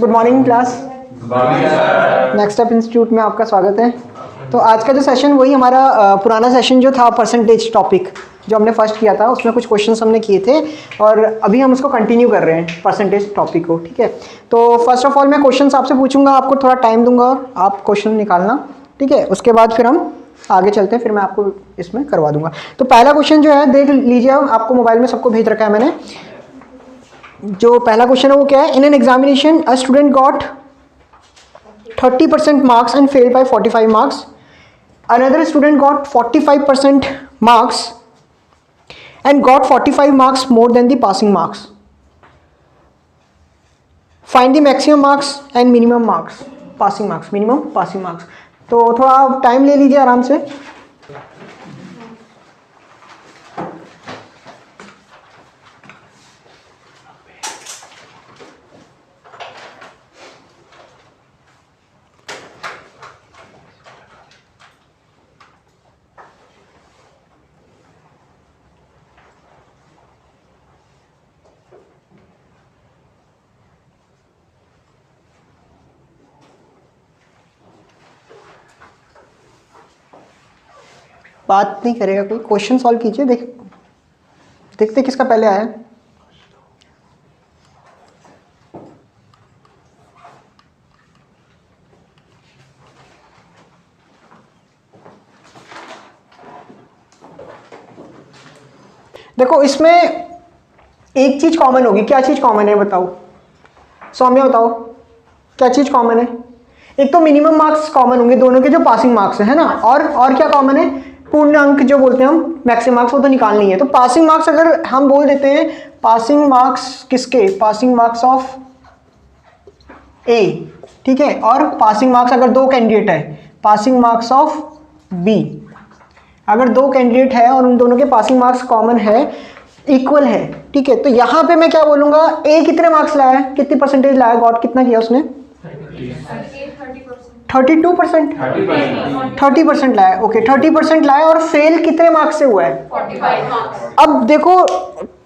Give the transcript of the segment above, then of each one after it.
Good morning class. Next step institute में आपका स्वागत है। तो आज का जो सेशन वही हमारा पुराना सेशन जो था परसेंटेज टॉपिक जो हमने फर्स्ट किया था, उसमें कुछ क्वेश्चंस हमने किए थे और अभी हम उसको कंटिन्यू कर रहे हैं परसेंटेज टॉपिक को। ठीक है, तो फर्स्ट ऑफ ऑल मैं क्वेश्चंस आपसे पूछूंगा, आपको थोड़ा टाइम दूंगा और आप क्वेश्चन निकालना। ठीक है, उसके बाद फिर हम आगे चलते हैं, फिर मैं आपको इसमें करवा दूंगा। तो पहला क्वेश्चन जो है देख लीजिए, आपको मोबाइल में सबको भेज रखा है मैंने। जो पहला क्वेश्चन है वो क्या है? इन an examination a student got 30% marks and failed by 45 marks. Another student got 45% marks and got 45 marks more than the passing marks. Find the maximum marks and minimum marks. Passing marks, minimum passing marks. तो थोड़ा time ले लीजिए आराम से। बात नहीं करेगा कोई, क्वेश्चन सॉल्व कीजिए। देखते किसका पहले आया। देखो इसमें एक चीज कॉमन होगी। क्या चीज कॉमन है बताओ, सौम्या बताओ क्या चीज कॉमन है? एक तो मिनिमम मार्क्स कॉमन होंगे दोनों के जो पासिंग मार्क्स है ना, और क्या कॉमन है? पूर्ण अंक जो बोलते हैं हम, मैक्सिमम मार्क्स, वो तो निकालनी है। तो पासिंग मार्क्स अगर हम बोल देते हैं, पासिंग मार्क्स किसके? पासिंग मार्क्स ऑफ ए। ठीक है, और पासिंग मार्क्स अगर दो कैंडिडेट है, पासिंग मार्क्स ऑफ बी। अगर दो कैंडिडेट है और उन दोनों के पासिंग मार्क्स कॉमन है, इक्वल है। ठीक है, तो यहां पे मैं क्या बोलूंगा? ए कितने मार्क्स लाया है, कितनी परसेंटेज लाया, गॉट कितना किया उसने? 32%, 30% लाया। ओके, 30% लाया और फेल कितने मार्क्स से हुआ है? 45 मार्क्स। अब देखो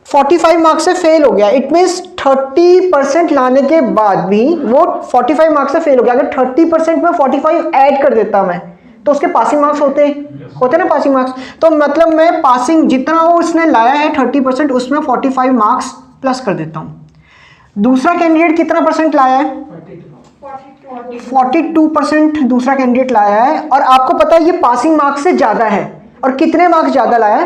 45 मार्क्स से फेल हो गया, इट मीन्स 30% लाने के बाद भी वो 45 मार्क्स से फेल हो गया। अगर 30% में 45 ऐड कर देता मैं तो उसके पासिंग मार्क्स होते ना पासिंग मार्क्स। तो मतलब मैं पासिंग जितना वो उसने लाया है 30%, उसमें 45 मार्क्स प्लस कर देता हूं। दूसरा कैंडिडेट कितना परसेंट लाया है? 42% दूसरा कैंडिडेट लाया है, और आपको पता है ये पासिंग मार्क्स से ज्यादा है। और कितने मार्क्स ज्यादा लाया है?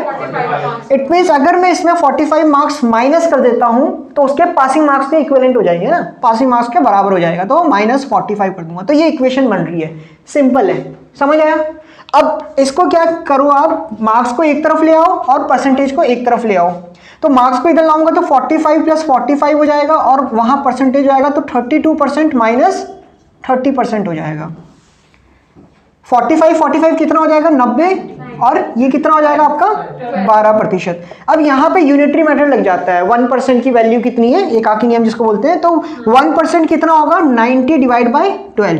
इट मीन्स अगर मैं इसमें 45 मार्क्स माइनस कर देता हूं तो उसके पासिंग मार्क्स के इक्विवेलेंट हो जाएंगे ना, पासिंग मार्क्स के बराबर हो जाएगा, तो -45 कर दूंगा। तो ये इक्वेशन बन रही है, सिंपल है, समझ आया? अब इसको क्या करो आप, मार्क्स को एक तरफ ले आओ और परसेंटेज को एक तरफ ले आओ। तो मार्क्स को इधर लाऊंगा तो 45 + 45 हो जाएगा, और वहां परसेंटेज आएगा तो 32% माइनस 30% हो जाएगा। 45 कितना हो जाएगा? 90, और ये कितना हो जाएगा आपका? 12%। अब यहाँ पे यूनिटरी मेथड लग जाता है। 1% की वैल्यू कितनी है, एकाकी नियम जिसको बोलते हैं। तो 1% कितना होगा? 90 / 12।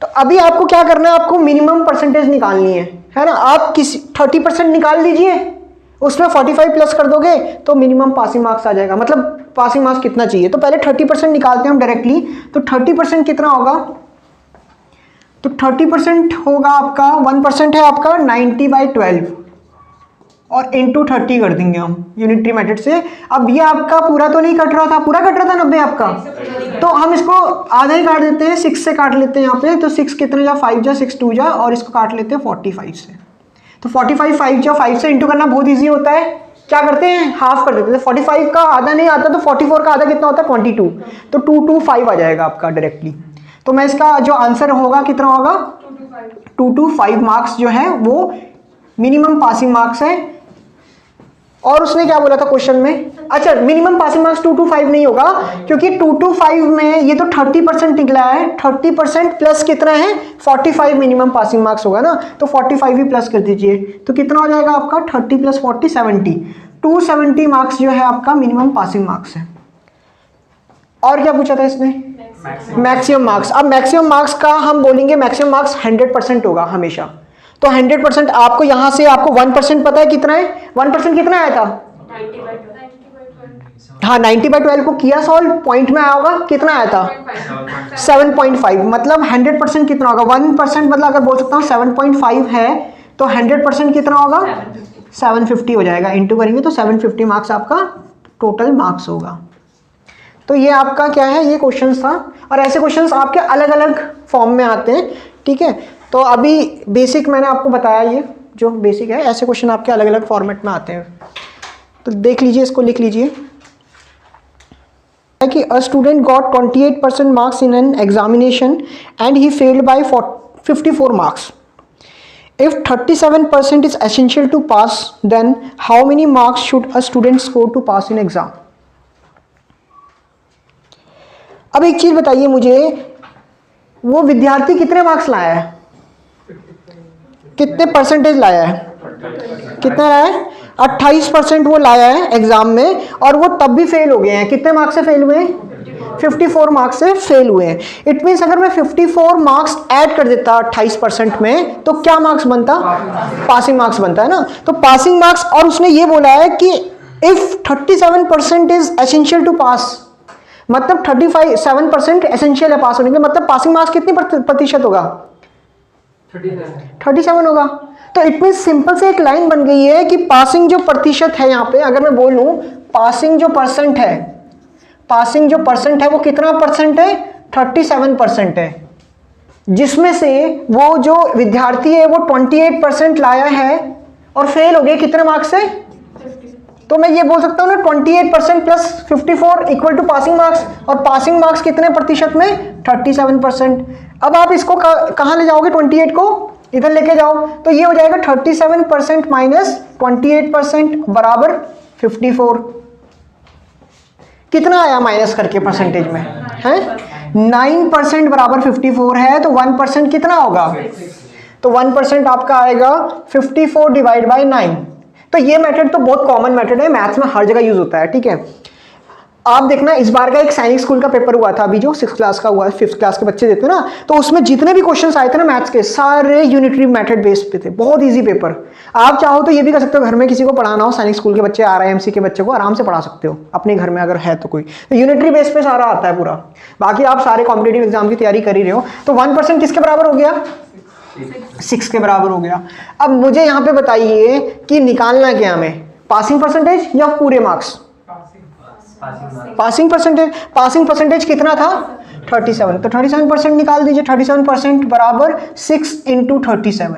तो अभी आपको क्या करना है? आपको मिनिमम परसेंटेज निकालनी है ना। आप 30% निकाल लीजिए, उसमें 45 प्लस कर दोगे तो मिनिमम पासिंग मार्क्स आ जाएगा। मतलब पासिंग मार्क्स कितना चाहिए, तो पहले 30% निकालते हैं हम डायरेक्टली। तो 30% कितना होगा? तो 30% होगा आपका, 1% है आपका 90/12, और इंटू 30 कर देंगे हम यूनिटरी मेथड से। अब ये आपका पूरा तो नहीं कट रहा था, पूरा कट रहा था 90 आपका, तो हम इसको आधा ही काट देते हैं, 6 से काट लेते हैं यहाँ पे। तो 6 कितने जा? 5 जा, 6 2 जा, और इसको काट लेते हैं 45 से। तो 45 5 जा, 5 से इंटू करना बहुत ईजी होता है। क्या करते हैं? हाफ कर देते हैं। 45 का आधा नहीं आता तो 44 का आधा कितना होता है? 22। तो 225 आ जाएगा आपका डायरेक्टली। तो मैं इसका जो आंसर होगा कितना होगा? 225 मार्क्स जो है वो मिनिमम पासिंग मार्क्स है। और उसने क्या बोला था क्वेश्चन में? अच्छा, मिनिमम पासिंग मार्क्स 225 नहीं होगा, क्योंकि 225 में ये तो 30% निकला है। 30% प्लस कितना है? 45 मिनिमम पासिंग मार्क्स होगा ना, तो 45 भी प्लस कर दीजिए। तो कितना हो जाएगा आपका? 30 + 40 70। 270 मार्क्स जो है आपका मिनिमम पासिंग मार्क्स है। और क्या पूछा था इसने? Maximum marks. अब मैक्सिमम मार्क्स का हम बोलेंगे, मैक्सिमम मार्क्स 100% होगा हमेशा। तो 100% आपको यहाँ से आपको 1% पता है कितना है? 1% कितना आया था? हाँ 90/12 को किया सॉल्व, पॉइंट में आया होगा, कितना आया था 7.5, मतलब 100% कितना होगा 1%, मतलब अगर बोल सकता हूँ 7.5 है तो 100% कितना होगा 750 हो जाएगा, इंटू करेंगे तो 750 मार्क्स आपका टोटल मार्क्स होगा। तो ये आपका क्या है, ये क्वेश्चंस था, और ऐसे क्वेश्चंस आपके अलग अलग फॉर्म में आते हैं, ठीक है। तो अभी बेसिक मैंने आपको बताया, ये जो बेसिक है, ऐसे क्वेश्चन आपके अलग अलग फॉर्मेट में आते हैं। तो देख लीजिए, इसको लिख लीजिए कि a student got 28% marks in an examination and he failed by 54 marks. If 37% is essential to pass, then how many marks should a student score to pass in exam? अब एक चीज बताइए मुझे, वो विद्यार्थी कितने मार्क्स लाया है, कितने परसेंटेज लाया है, कितना लाया है 28% वो लाया है एग्जाम में, और वो तब भी फेल हो गए हैं। कितने मार्क्स से फेल हुए हैं 54 मार्क्स से फेल हुए हैं। इट मीन्स अगर मैं 54 मार्क्स ऐड कर देता 28% में तो क्या मार्क्स बनता, पासिंग मार्क्स बनता है ना। तो पासिंग मार्क्स, और उसने ये बोला है कि इफ 37% इज एसेंशियल टू पास, मतलब 37% एसेंशियल है पास होने के, मतलब पासिंग मार्क्स कितनी प्रतिशत होगा 37 होगा। तो इट मीन सिंपल से एक लाइन बन गई है कि पासिंग जो प्रतिशत है, यहाँ पे अगर मैं बोलूं पासिंग जो परसेंट है, पासिंग जो परसेंट है वो कितना परसेंट है 37% है, जिसमें से वो जो विद्यार्थी है वो 28% लाया है और फेल हो गए कितने मार्क्स से। तो मैं ये बोल सकता हूँ ना 28% plus 54 equal to passing marks, और पासिंग मार्क्स कितने प्रतिशत में 37%। अब आप इसको कहाँ ले जाओगे, 28 को इधर लेके जाओ, तो ये हो जाएगा 37% माइनस 28% बराबर 54। कितना आया माइनस करके परसेंटेज में है 9% बराबर 54 है, तो 1% कितना होगा, तो 1% आपका आएगा 54 डिवाइड बाई 9। तो ये मेथड तो बहुत कॉमन मेथड है, मैथ्स में हर जगह यूज होता है, ठीक है। आप देखना इस बार का एक सैनिक स्कूल का पेपर हुआ था अभी जो 6th क्लास का हुआ है, 5th क्लास के बच्चे देते हैं ना, तो उसमें जितने भी क्वेश्चंस आए थे ना मैथ्स के, सारे यूनिटरी मेथड बेस्ड पे थे, बहुत इजी पेपर। आप चाहो तो ये भी कर सकते हो, घर में किसी को पढ़ाना हो, सैनिक स्कूल के बच्चे RIMC के बच्चे को आराम से पढ़ा सकते हो अपने घर में अगर है तो कोई, तो यूनिटरी बेस पे सारा आता है पूरा। बाकी आप सारे कॉम्पिटेटिव एग्जाम की तैयारी कर ही रहे हो, तो 1% किसके बराबर हो गया 6 के बराबर हो गया। अब मुझे यहाँ पे बताइए कि निकालना क्या हमें, पासिंग परसेंटेज या पूरे marks, passing percentage. Passing percentage कितना था 37, तो 37% निकाल दीजिए, 37% बराबर 6 इंटू 37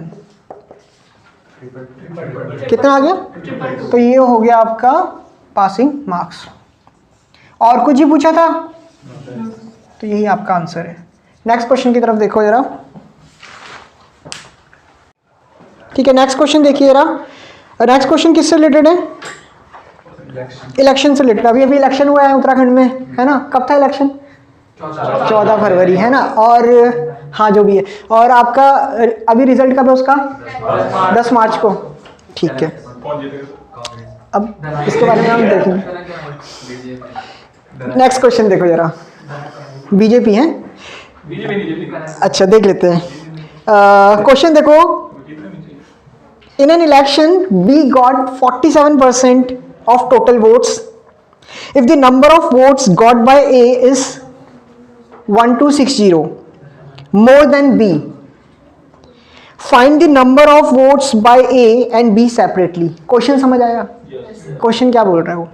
कितना आ गया, तो ये हो गया आपका पासिंग मार्क्स। और कुछ ही पूछा था, तो यही आपका आंसर है। नेक्स्ट क्वेश्चन की तरफ देखो जरा, ठीक है। नेक्स्ट क्वेश्चन देखिए जरा, नेक्स्ट क्वेश्चन किससे रिलेटेड है, इलेक्शन से रिलेटेड। अभी अभी इलेक्शन हुआ है उत्तराखंड में, है ना, कब था इलेक्शन 14 फरवरी, है ना, और हाँ जो भी है, और आपका अभी रिजल्ट कब है उसका 10 मार्च को, ठीक है। अब इसके बारे में हम देखेंगे। नेक्स्ट क्वेश्चन देखो जरा, बीजेपी है, अच्छा देख लेते हैं क्वेश्चन देखो। In an election B got 47% of total votes if the number of votes got by A is 1260 more than B. Find the number of votes by A and B separately. Question समझ आया, question क्या बोल रहा है वो,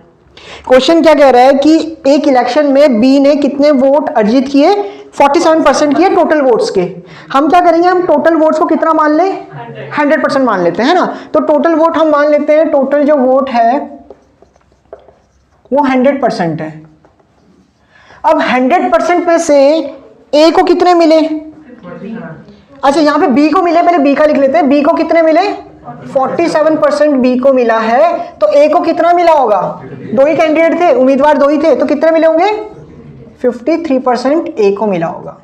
question क्या कह रहा है कि एक इलेक्शन में B ने कितने वोट अर्जित किए, 47% किए टोटल वोट्स के। हम क्या करेंगे, हम टोटल वोट्स को कितना मान ले 100% मान लेते हैं ना, तो टोटल वोट हम मान लेते हैं, टोटल जो वोट है वो 100% है। अब 100% में से A को कितने मिले, अच्छा यहाँ पे B को मिले, पहले B का लिख लेते हैं, B को कितने मिले 47% B को मिला है, तो A को कितना मिला होगा, 2 ही कैंडिडेट थे, उम्मीदवार 2 ही थे, तो कितने मिले होंगे 53% A को मिला होगा।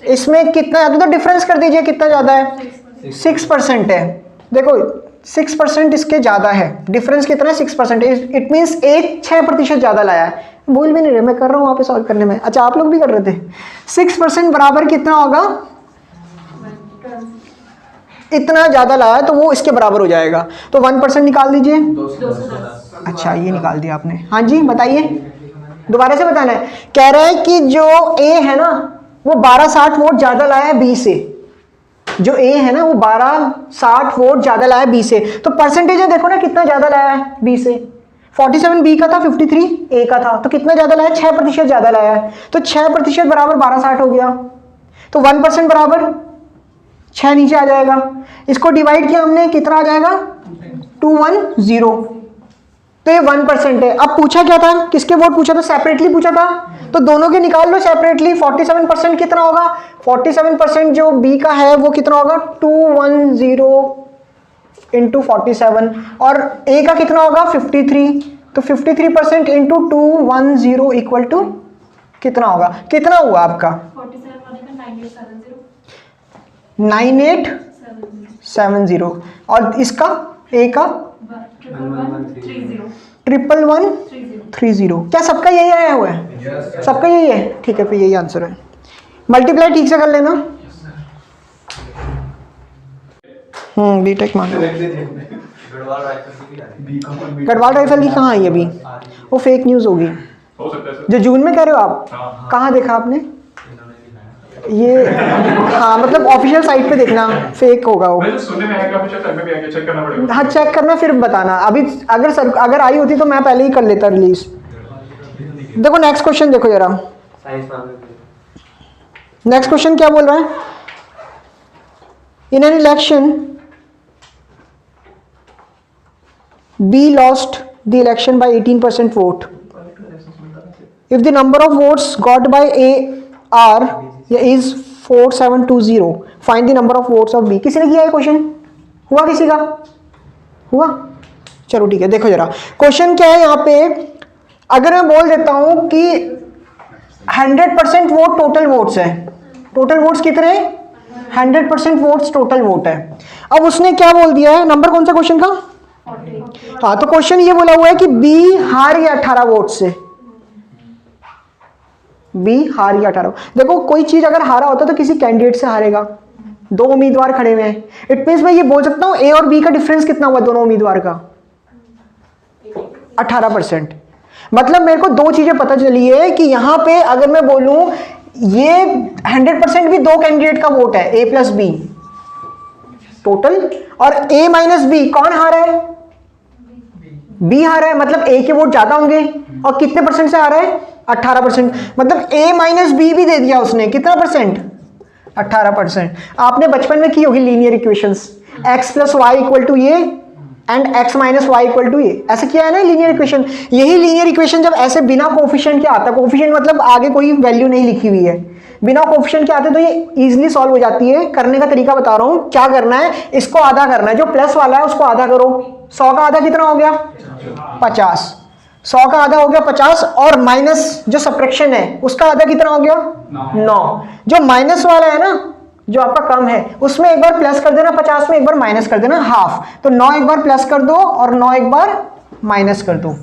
इसमें कितना ज्यादा, तो डिफरेंस कर दीजिए कितना ज्यादा है 6% है, देखो 6% इसके ज्यादा है, डिफरेंस कितना है 6%, इट मींस एक 6% ज्यादा लाया है। भूल भी नहीं रहे, मैं कर रहा हूँ वहाँ पे सॉल्व करने में, अच्छा आप लोग भी कर रहे थे। 6% बराबर कितना होगा, इतना ज्यादा लाया तो वो इसके बराबर हो जाएगा, तो 1% निकाल दीजिए, अच्छा ये निकाल दिया आपने। हाँ जी बताइए, दोबारा से बताना है। कह रहा है कि जो ए है ना वो 1260 वोट ज्यादा लाया है बी से। जो ए है ना वो 1260 वोट ज्यादा लाया है बी से। तो परसेंटेज देखो ना कितना ज्यादा लाया है बी से। 47 बी का था, 53 ए का था, तो कितना ज्यादा लाया है? 6% ज्यादा लाया है। तो 6% बराबर 1260 हो गया। तो 1% बराबर 6 नीचे आ जाएगा। इसको डिवाइड किया हमने, कितना आ जाएगा? 210। तो ये 1% है। अब पूछा क्या था, किसके वोट पूछा था? सेपरेटली पूछा था, तो दोनों के निकाल लो सेपरेटली। 47% कितना होगा? 47% जो बी का है वो कितना होगा? 210 इंटू 47। और ए का कितना होगा? 53। तो 53% इंटू 210 इक्वल टू कितना होगा? कितना हुआ आपका? 9870। और इसका ए का 11130। क्या सबका यही आया हुआ है? सबका यही है, ठीक है, फिर यही आंसर है। मल्टीप्लाई ठीक से कर लेना। बीटेक मांगो। गढ़वाल राइफल की कहाँ आई अभी? वो फेक न्यूज़ होगी जो जून में कह रहे हो आप। कहाँ देखा आपने ये? हाँ मतलब ऑफिशियल साइट पे देखना, फेक होगा वो। हाँ चेक करना फिर बताना। अभी अगर आई होती तो मैं पहले ही कर लेता रिलीज। देखो नेक्स्ट क्वेश्चन देखो जरा। नेक्स्ट क्वेश्चन क्या बोल रहा है? इन an election B lost the election by 18% vote. If the number of votes got by A is 4720, find the number of votes of B. किसी ने किया है क्वेश्चन? हुआ किसी का? हुआ? चलो ठीक है, देखो जरा क्वेश्चन क्या है यहाँ पे। अगर मैं बोल देता हूं कि 100% वोट टोटल वोट्स है। टोटल वोट्स कितने हैं? 100% वोट्स टोटल वोट है। अब उसने क्या बोल दिया है? नंबर कौन सा क्वेश्चन का? हाँ, तो क्वेश्चन ये बोला हुआ है कि बी हार गया 18 वोट से। बी हार गया 18। देखो कोई चीज अगर हारा होता तो किसी कैंडिडेट से हारेगा। दो उम्मीदवार खड़े हुए हैं, इट मींस मैं ये बोल सकता हूं ए और बी का डिफरेंस कितना हुआ दोनों उम्मीदवार का? 18%। मतलब मेरे को दो चीजें पता चली है कि यहां पे अगर मैं बोलूं ये 100% भी दो कैंडिडेट का वोट है, ए प्लस बी टोटल, और ए माइनस बी कौन हारा है? बी हारा है। मतलब ए के वोट ज्यादा होंगे। और कितने परसेंट से आ रहा है? 18%। मतलब ए माइनस बी भी दे दिया उसने। कितना परसेंट? 18%। आपने बचपन में की होगी linear equations, x plus y equal to ये and x minus y equal to ये। ऐसे किया है ना लीनियर इक्वेशन। यही लीनियर इक्वेशन जब ऐसे बिना कोफिशिएंट के आता, कोफिशिएंट मतलब आगे कोई वैल्यू नहीं लिखी हुई है, बिना कोफिशिएंट के आते तो ये इजीली सॉल्व हो जाती है। करने का तरीका बता रहा हूं। क्या करना है, इसको आधा करना है, जो प्लस वाला है उसको आधा करो। 100 का आधा कितना हो गया? 50। 100 का आधा हो गया 50, और माइनस जो सब्ट्रैक्शन है उसका आधा कितना हो गया? 9। जो माइनस वाला है ना, जो आपका कम है, उसमें एक बार प्लस कर देना 50 में, एक बार माइनस कर देना हाफ। तो 9 एक बार प्लस कर दो और 9 एक बार माइनस कर दो।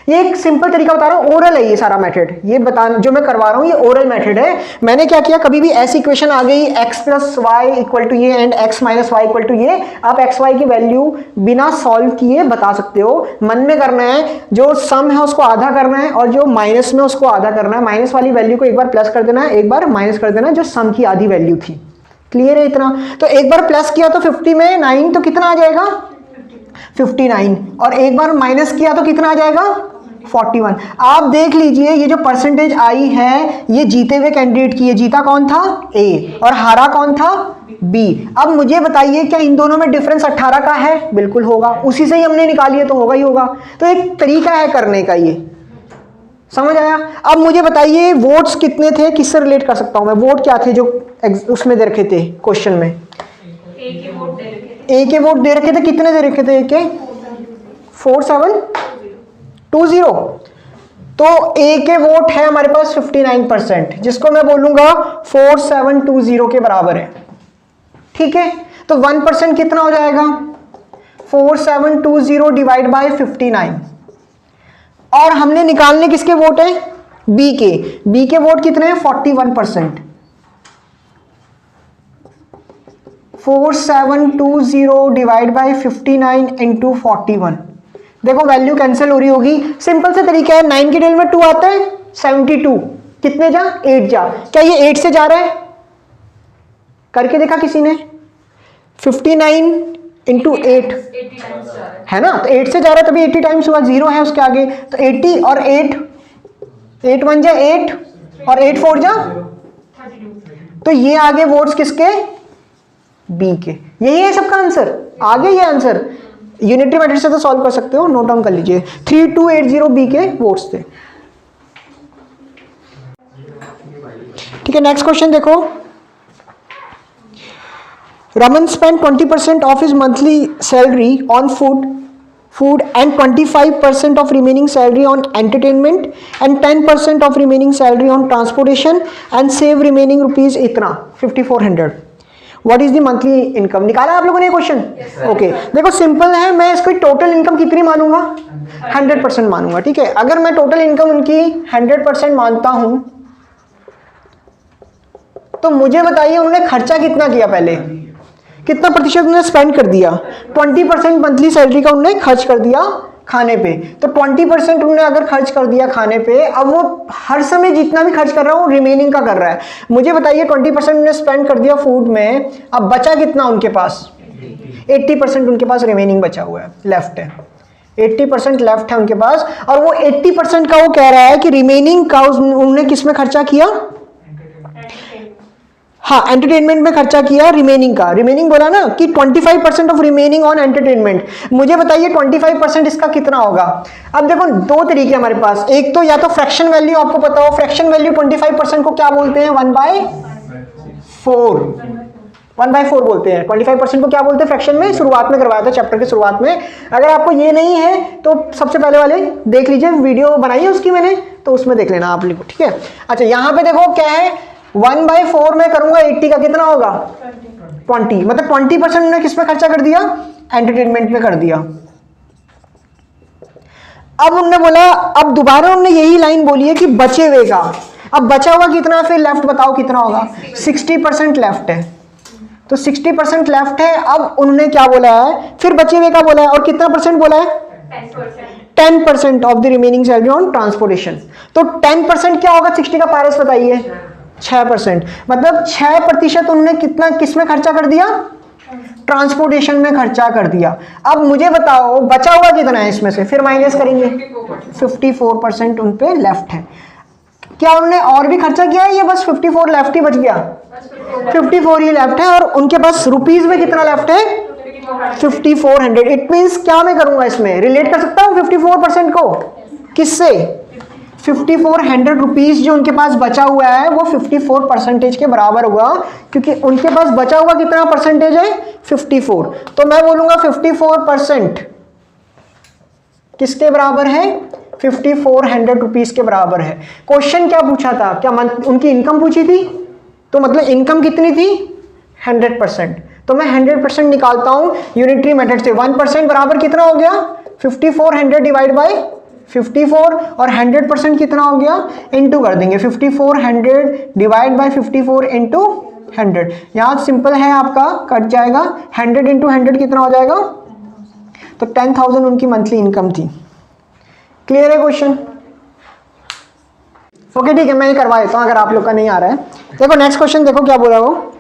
ये एक सिंपल तरीका बता रहा हूं, ओरल है ये सारा मेथड। ये बता जो मैं करवा रहा हूं ये ओरल मेथड है। मैंने क्या किया, कभी भी ऐसी इक्वेशन आ गई x plus y equal to ये and x minus y equal to ये, आप x y की वैल्यू बिना सॉल्व किए बता सकते हो। मन में करना है, जो सम है उसको आधा करना है और जो माइनस में उसको आधा करना है। माइनस वाली वैल्यू को एक बार प्लस कर देना है, एक बार माइनस कर देना है, जो सम की आधी वैल्यू थी। क्लियर है इतना? तो एक बार प्लस किया तो 50 में 9 तो कितना आ जाएगा? 59। और एक बार माइनस किया तो कितना आ जाएगा? 41। आप देख लीजिए ये जो परसेंटेज आई है ये जीते हुए कैंडिडेट की है। जीता कौन था? ए, और हारा कौन था? बी। अब मुझे बताइए क्या इन दोनों में डिफरेंस 18 का है? बिल्कुल होगा, उसी से ही हमने निकाली है तो होगा ही होगा। तो एक तरीका है करने का, ये समझ आया? अब मुझे बताइए वोट्स कितने थे, किससे रिलेट कर सकता हूं मैं? वोट क्या थे जो उसमें दे रखे थे क्वेश्चन में? ए के वोट दे रखे थे। कितने दे रखे थे? ए के 4720। तो ए के वोट है हमारे पास 59%, जिसको मैं बोलूंगा 4720 के बराबर है। ठीक है, तो 1% कितना हो जाएगा? 4720 डिवाइड बाय 59। और हमने निकालने किसके वोट है? बी के। बी के वोट कितने हैं? 41%। 4720 डिवाइड बाय 59 इंटू 41। देखो वैल्यू कैंसिल हो रही होगी, सिंपल से तरीका है, 9 के डेल में 2 आता है 72, कितने जा 8 जा, क्या ये 8 से जा रहा है, करके देखा किसी ने, 59 इंटू 8 है ना, तो 8 से जा रहा है तभी 80 टाइम्स हुआ, 0 है उसके आगे, तो 80 और 8, 8 1 जा 8 और 8 4 जा, तो ये आगे वोट्स किसके, बी के, यही है सबका आंसर, आगे ये आंसर यूनिटरी मेथड से तो सॉल्व कर सकते हो, नोट डाउन कर लीजिए, 3280 बी के वोट्स थे। ठीक है, नेक्स्ट क्वेश्चन देखो, Raman spent 20% of his monthly salary on food and 25% of remaining salary on entertainment and 10% of remaining salary on transportation and save remaining rupees इतना 5400. What is the monthly income? निकाला आप लोगों ने question? Okay, देखो simple है, मैं इसको total income कितनी मानूंगा, 100% मानूंगा। ठीक है, अगर मैं टोटल इनकम उनकी 100% मानता हूं तो मुझे बताइए उन्होंने खर्चा कितना किया, पहले कितना प्रतिशत उन्होंने स्पेंड कर दिया, 20% मंथली सैलरी का उन्होंने खर्च कर दिया खाने पे, तो 20% उन्होंने अगर खर्च कर दिया खाने पे, अब वो हर समय जितना भी खर्च कर रहा है वो रिमेनिंग का कर रहा है। मुझे बताइए 20% उन्होंने स्पेंड कर दिया फूड में, अब बचा कितना उनके पास, 80% उनके पास रिमेनिंग बचा हुआ है, लेफ्ट है, 80% लेफ्ट है उनके पास, और वो 80% का वो कह रहा है कि रिमेनिंग का उन्होंने किस में खर्चा किया, हाँ एंटरटेनमेंट में खर्चा किया, रिमेनिंग का, रिमेनिंग बोला ना कि 25% ऑफ रिमेनिंग ऑन एंटरटेनमेंट। मुझे बताइए 25% इसका कितना होगा। अब देखो दो तरीके हमारे पास, एक तो या तो फ्रैक्शन वैल्यू आपको पता हो, फ्रैक्शन वैल्यू 25% को क्या बोलते हैं, 1/4, 1/4 बोलते हैं। 25% को क्या बोलते हैं फ्रैक्शन में, शुरुआत में करवाया था चैप्टर के शुरुआत में। अगर आपको ये नहीं है तो सबसे पहले वाले देख लीजिए, वीडियो बनाई है उसकी मैंने, तो उसमें देख लेना आप लोग, ठीक है। अच्छा यहाँ पे देखो क्या है, 1/4 में करूंगा 80 का कितना होगा 20, मतलब 20% ने किस में खर्चा कर दिया, एंटरटेनमेंट में कर दिया। अब उन्होंने बोला, अब दोबारा उन्होंने यही लाइन बोली है कि बचे हुए का, अब बचा हुआ कितना, फिर लेफ्ट बताओ कितना होगा, 60% लेफ्ट है, तो 60% लेफ्ट है। अब उन्होंने क्या बोला है, फिर बचे हुए का बोला है, और कितना परसेंट बोला है, 10% of the remaining salary on transportation. तो 10% क्या होगा 60 का, पारस बताइए, 6%, मतलब 6% उन्होंने कितना किस में खर्चा कर दिया, ट्रांसपोर्टेशन में खर्चा कर दिया। अब मुझे बताओ बचा हुआ कितना है इसमें से, फिर माइनस करेंगे, 54% उन पे लेफ्ट है। क्या उन्होंने और भी खर्चा किया है या बस 54 लेफ्ट ही बच गया, 54 ही लेफ्ट है, और उनके पास रुपीज में कितना लेफ्ट है, 5400। इट मींस क्या मैं करूंगा, इसमें रिलेट कर सकता हूं 54% को किससे, 5400 रुपीज जो उनके पास बचा हुआ है वो 54% के बराबर हुआ, क्योंकि उनके पास बचा हुआ कितना परसेंटेज है, 54। तो मैं बोलूंगा 54% किसके बराबर है, 5400 रुपीज के बराबर है। क्वेश्चन क्या पूछा था, क्या उनकी इनकम पूछी थी, तो मतलब इनकम कितनी थी 100%, तो मैं 100% निकालता हूं यूनिटरी मेथड से। 1% बराबर कितना हो गया, 5400 डिवाइड बाई 54, और 100% कितना हो गया, इनटू कर देंगे, 5400 डिवाइड बाई 54 इंटू 100। यहाँ सिंपल है आपका, कट जाएगा, 100 इंटू 100 कितना हो जाएगा, तो 10,000 उनकी मंथली इनकम थी। क्लियर है क्वेश्चन, ओके ठीक है, मैं ये करवा देता हूँ अगर आप लोग का नहीं आ रहा है। देखो नेक्स्ट क्वेश्चन देखो क्या बोला वो,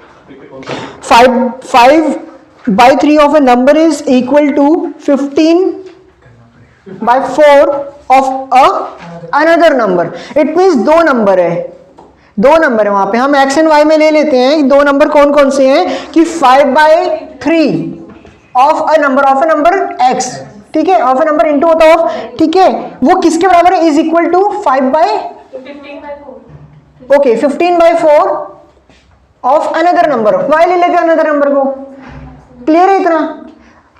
5/3 of a number is equal to 15/4 of another number. It means दो नंबर है, दो नंबर है वहां पे, हम एक्स एंड वाई में ले लेते हैं। दो नंबर कौन कौन से हैं कि 5/3 ऑफ अ नंबर एक्स, ठीक है, ऑफ अ नंबर इनटू होता है ऑफ, ठीक है, वो किसके बराबर है, is equal to 15/4 of another number, y ले लेते हैं अनदर नंबर को। क्लियर है इतना।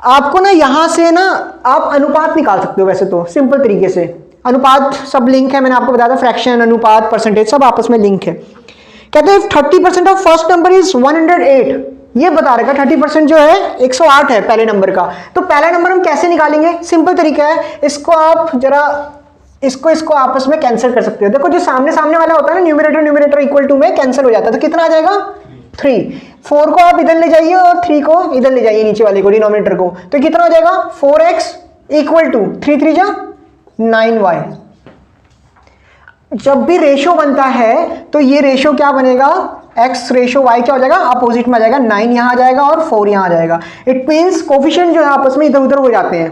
आपको ना यहां से ना आप अनुपात निकाल सकते हो, वैसे तो सिंपल तरीके से अनुपात सब लिंक है, मैंने आपको बताया था, फ्रैक्शन, अनुपात, परसेंटेज सब आपस में लिंक है। कहते हैं 30% ऑफ फर्स्ट नंबर इज 108, ये बता रखा 30% जो है 108 है पहले नंबर का। तो पहला नंबर हम कैसे निकालेंगे, सिंपल तरीका है, इसको आप जरा इसको आपस में कैंसिल कर सकते हो। देखो जो सामने सामने वाला होता है ना, न्यूमरेटर इक्वल टू में कैंसिल हो जाता है, तो कितना आ जाएगा 3। 4 को आप इधर ले जाइए और 3 को इधर ले जाइए, नीचे वाले को, डिनोमिनेटर को, तो कितना हो जाएगा 4x इक्वल टू 3 3 जा 9y। जब भी रेशो बनता है तो ये रेशो क्या बनेगा, x रेशो y क्या हो जाएगा, अपोजिट में आ जाएगा, 9 यहां आ जाएगा और 4 यहां आ जाएगा। इट मीन्स कोफिशिएंट जो है आपस में इधर उधर हो जाते हैं।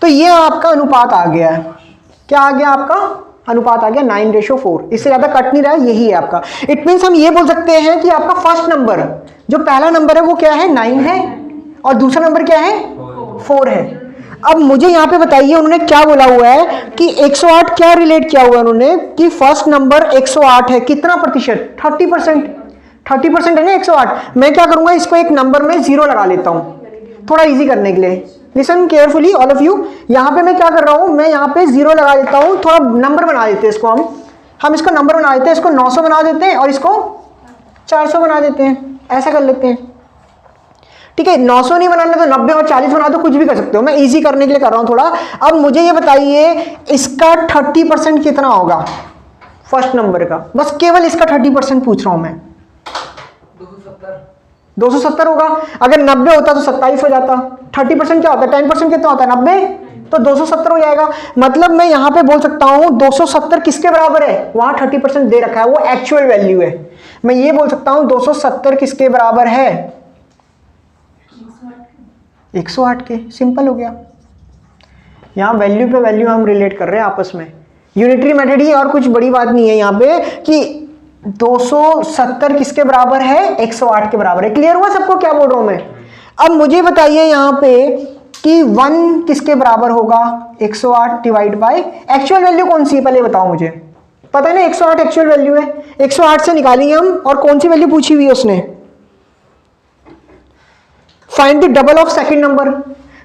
तो ये आपका अनुपात आ गया है, क्या आ गया आपका अनुपात आ गया 9:4। इससे ज्यादा कट नहीं रहा है, यही है आपका। इट मीन्स हम ये बोल सकते हैं कि आपका फर्स्ट नंबर जो पहला नंबर है वो क्या है 9 है और दूसरा नंबर क्या है 4 है। अब मुझे यहाँ पे बताइए उन्होंने क्या बोला हुआ है कि 108 क्या रिलेट किया हुआ है उन्होंने कि फर्स्ट नंबर 108 है, कितना प्रतिशत 30%। 30% है ना 108। मैं क्या करूंगा, इसको एक नंबर में 0 लगा लेता हूं थोड़ा इजी करने के लिए। Listen carefully all of you. यहाँ पे मैं क्या कर रहा हूं, मैं यहाँ पे 0 लगा देता हूं, थोड़ा नंबर बना देते हैं इसको, हम इसको नंबर बना देते हैं, इसको 900 बना देते हैं और इसको 400 बना देते हैं, ऐसा कर लेते हैं। ठीक है, 900 नहीं बनाना तो 90 और 40 बना दो, कुछ भी कर सकते हो, मैं इजी करने के लिए कर रहा हूं थोड़ा। अब मुझे ये बताइए इसका 30% कितना होगा फर्स्ट नंबर का, बस केवल इसका 30% पूछ रहा हूं मैं। 270 होगा। अगर 90 होता तो 27 हो जाता। 30% क्या होता है, 10% कितना होता है 90, तो 270 हो जाएगा। मतलब मैं यहां पे बोल सकता हूं 270 किसके बराबर है, वहां 30% दे रखा है, वो एक्चुअल वैल्यू है। मैं ये बोल सकता हूं 270 किसके बराबर है 108 के। सिंपल हो गया। यहां वैल्यू पे वैल्यू हम रिलेट कर रहे हैं आपस में, यूनिटरी मेथड ही, और कुछ बड़ी बात नहीं है यहां पे कि 270 किसके बराबर है 108 के बराबर है। क्लियर हुआ सबको क्या बोल रहा हूं मैं। अब मुझे बताइए यहां पे कि 1 किसके बराबर होगा 108 डिवाइड बाय एक्चुअल वैल्यू कौन सी है, पहले बताओ मुझे। पता है ना 108 एक्चुअल वैल्यू है, 108 से निकालेंगे हम। और कौन सी वैल्यू पूछी हुई है उसने, find the double of second number,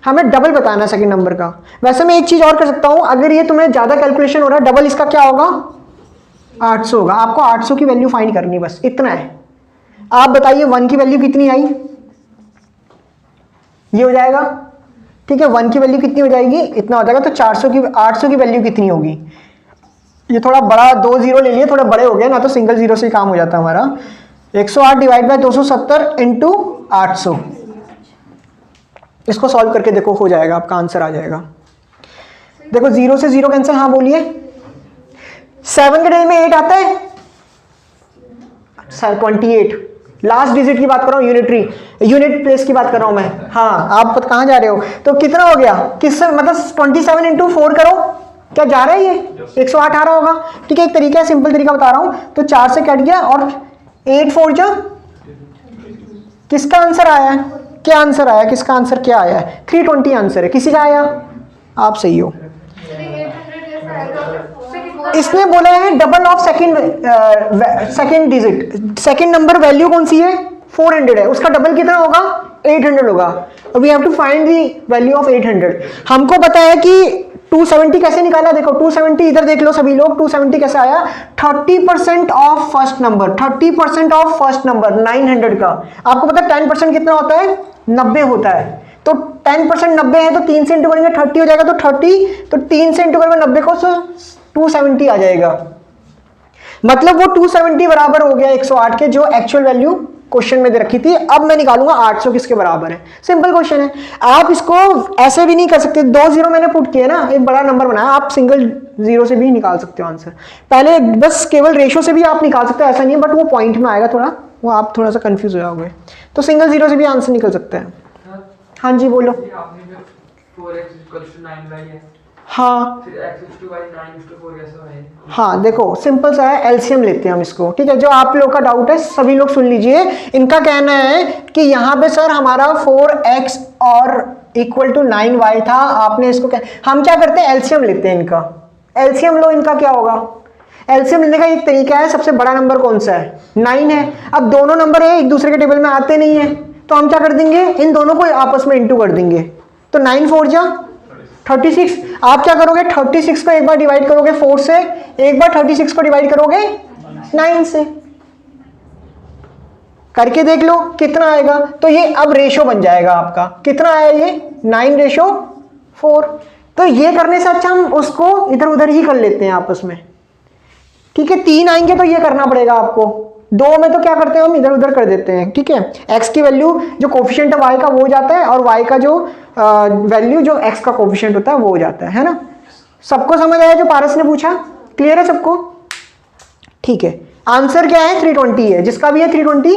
हमें डबल बताना सेकंड नंबर का। वैसे मैं एक चीज और कर सकता हूं, अगर ये तुम्हें ज्यादा कैलकुलेशन हो रहा है, डबल इसका क्या होगा 800 होगा। आपको 800 की वैल्यू फाइंड करनी है, बस इतना है। आप बताइए 1 की वैल्यू कितनी आई, ये हो जाएगा। ठीक है, 1 की वैल्यू कितनी हो जाएगी, इतना हो जाएगा। तो 400 की 800 की वैल्यू कितनी होगी, ये थोड़ा बड़ा 2 जीरो ले लिए, थोड़े बड़े हो गए ना, तो सिंगल जीरो से ही काम हो जाता है हमारा। 108 डिवाइड बाय 270 इंटू 800, इसको सॉल्व करके देखो, हो जाएगा, आपका आंसर आ जाएगा। देखो 0 से 0 कैंसिल, हाँ बोलिए। 7 के डेल में 8 आता है, 28। लास्ट डिजिट की बात कर रहा हूँ, यूनिट प्लेस की बात कर रहा हूं मैं। हाँ, आप कहां जा रहे हो, तो कितना हो गया, किससे मतलब 27 इंटू 4 करो, क्या जा रहा है ये 108 आ रहा होगा। ठीक है, एक तरीका है, सिंपल तरीका बता रहा हूं। तो 4 से कट गया और 8 4 जा, किसका आंसर आया है, क्या आंसर आया, किसका आंसर क्या आया है 320 आंसर है। किसी का आया, आप सही हो। इसने बोला है double of second digit, second number value कौन सी है 400 है, उसका डबल कितना होगा 800 होगा। We have to find the value of 800। हमको पता है कि 270 कैसे निकाला, देखो 270 इधर देख लो सभी लोग, 270 कैसे आया, 30% of first number, 30% of first number 900 का। आपको पता है 10% कितना होता है 90 होता है, तो 10% 90 है, तो 3 से इंटू करेंगे 30 हो जाएगा, तो 30, तो 3 से इंटू करेंगे 90 को, तो 270 आ जाएगा। मतलब वो 270 बराबर हो गया 108 के, जो एक्चुअल वैल्यू क्वेश्चन में दे रखी थी। अब मैं निकालूंगा 800 किसके बराबर है, सिंपल क्वेश्चन है। आप इसको ऐसे भी नहीं कर सकते, 2 जीरो मैंने पुट किया ना, एक बड़ा नंबर बनाया, आप सिंगल जीरो से भी निकाल सकते हो आंसर। पहले बस केवल रेशो से भी आप निकाल सकते हो, ऐसा नहीं है, बट वो पॉइंट में आएगा थोड़ा, वो आप थोड़ा सा कंफ्यूज हो जाओगे। तो सिंगल जीरो से भी आंसर निकल सकता है। हाँ जी बोलो। हाँ हाँ, देखो सिंपल सा है, एलसीएम लेते हैं हम इसको। ठीक है, जो आप लोग का डाउट है सभी लोग सुन लीजिए। इनका कहना है कि यहाँ पे सर हमारा 4x और इक्वल टू 9y था, आपने इसको हम क्या करते हैं एलसीएम लेते हैं इनका। एलसीएम लो, इनका क्या होगा, एलसीएम लेने का एक तरीका है, सबसे बड़ा नंबर कौन सा है 9 है। अब दोनों नंबर है एक दूसरे के टेबल में आते नहीं है, तो हम क्या कर देंगे इन दोनों को आपस में इंटू कर देंगे, तो 9 4 जा 36। आप क्या करोगे 36 को एक बार डिवाइड करोगे 4 से, एक बार 36 को डिवाइड करोगे 9 से, करके देख लो कितना आएगा। तो ये अब रेशो बन जाएगा आपका, कितना आया ये 9:4। तो ये करने से अच्छा हम उसको इधर उधर ही कर लेते हैं आपस में। ठीक है, 3 आएंगे तो ये करना पड़ेगा आपको, 2 में तो क्या करते हैं हम इधर उधर कर देते हैं, ठीक है। x की वैल्यू जो कोफिशिएंट है y का वो हो जाता है और y का जो वैल्यू जो x का कोफिशिएंट होता है वो हो जाता है ना। सबको समझ आया जो पारस ने पूछा? क्लियर है सबको? ठीक है। आंसर क्या है? 320 है। जिसका भी है 320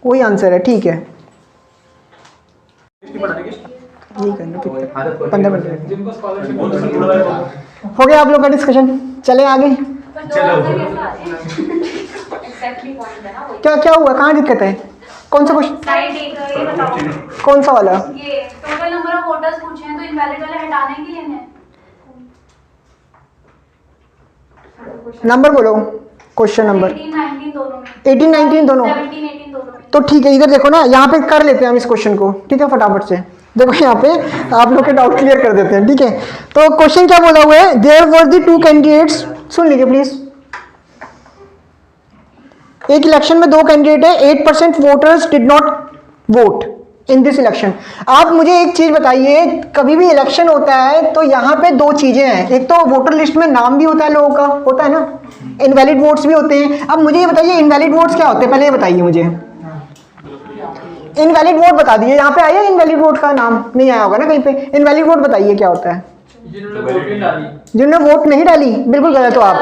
वही आंसर है, ठीक है। यही करना 15 मिनट हो गया आप लोग का डिस्कशन। चले आगे। क्या क्या हुआ? कहाँ दिक्कत है? कौन सा क्वेश्चन? कौन सा वाला? ये टोटल नंबर ऑफ वोटर्स पूछे हैं तो इनवैलिड वाले हटाने के लिए हैं। नंबर बोलो, क्वेश्चन नंबर 18-19 दोनों में। 18-19 दोनों 17-18 दोनों में। तो ठीक है, इधर देखो ना, यहाँ पे कर लेते हैं हम इस क्वेश्चन को, ठीक है। फटाफट से देखो यहाँ पे आप लोग के डाउट क्लियर कर देते हैं, ठीक है। तो क्वेश्चन क्या बोला हुआ है? देयर वर द 2 कैंडिडेट्स, सुन लीजिए प्लीज। एक इलेक्शन में 2 कैंडिडेट है, 8% voters did not vote in this election. आप मुझे एक चीज बताइए, कभी भी इलेक्शन होता है तो यहाँ पे 2 चीजें हैं। एक तो वोटर लिस्ट में नाम भी होता है लोगों का, होता है ना, इनवैलिड वोट्स भी होते हैं। अब मुझे ये बताइए इनवैलिड वोट्स क्या होते हैं, पहले ये बताइए मुझे। इनवैलिड वोट बता दीजिए, यहाँ पे आया इनवैलिड वोट का नाम? नहीं आया होगा ना कहीं पे। इनवैलिड वोट बताइए क्या होता है? जिन्होंने वोट नहीं डाली, बिल्कुल गलत हो आप।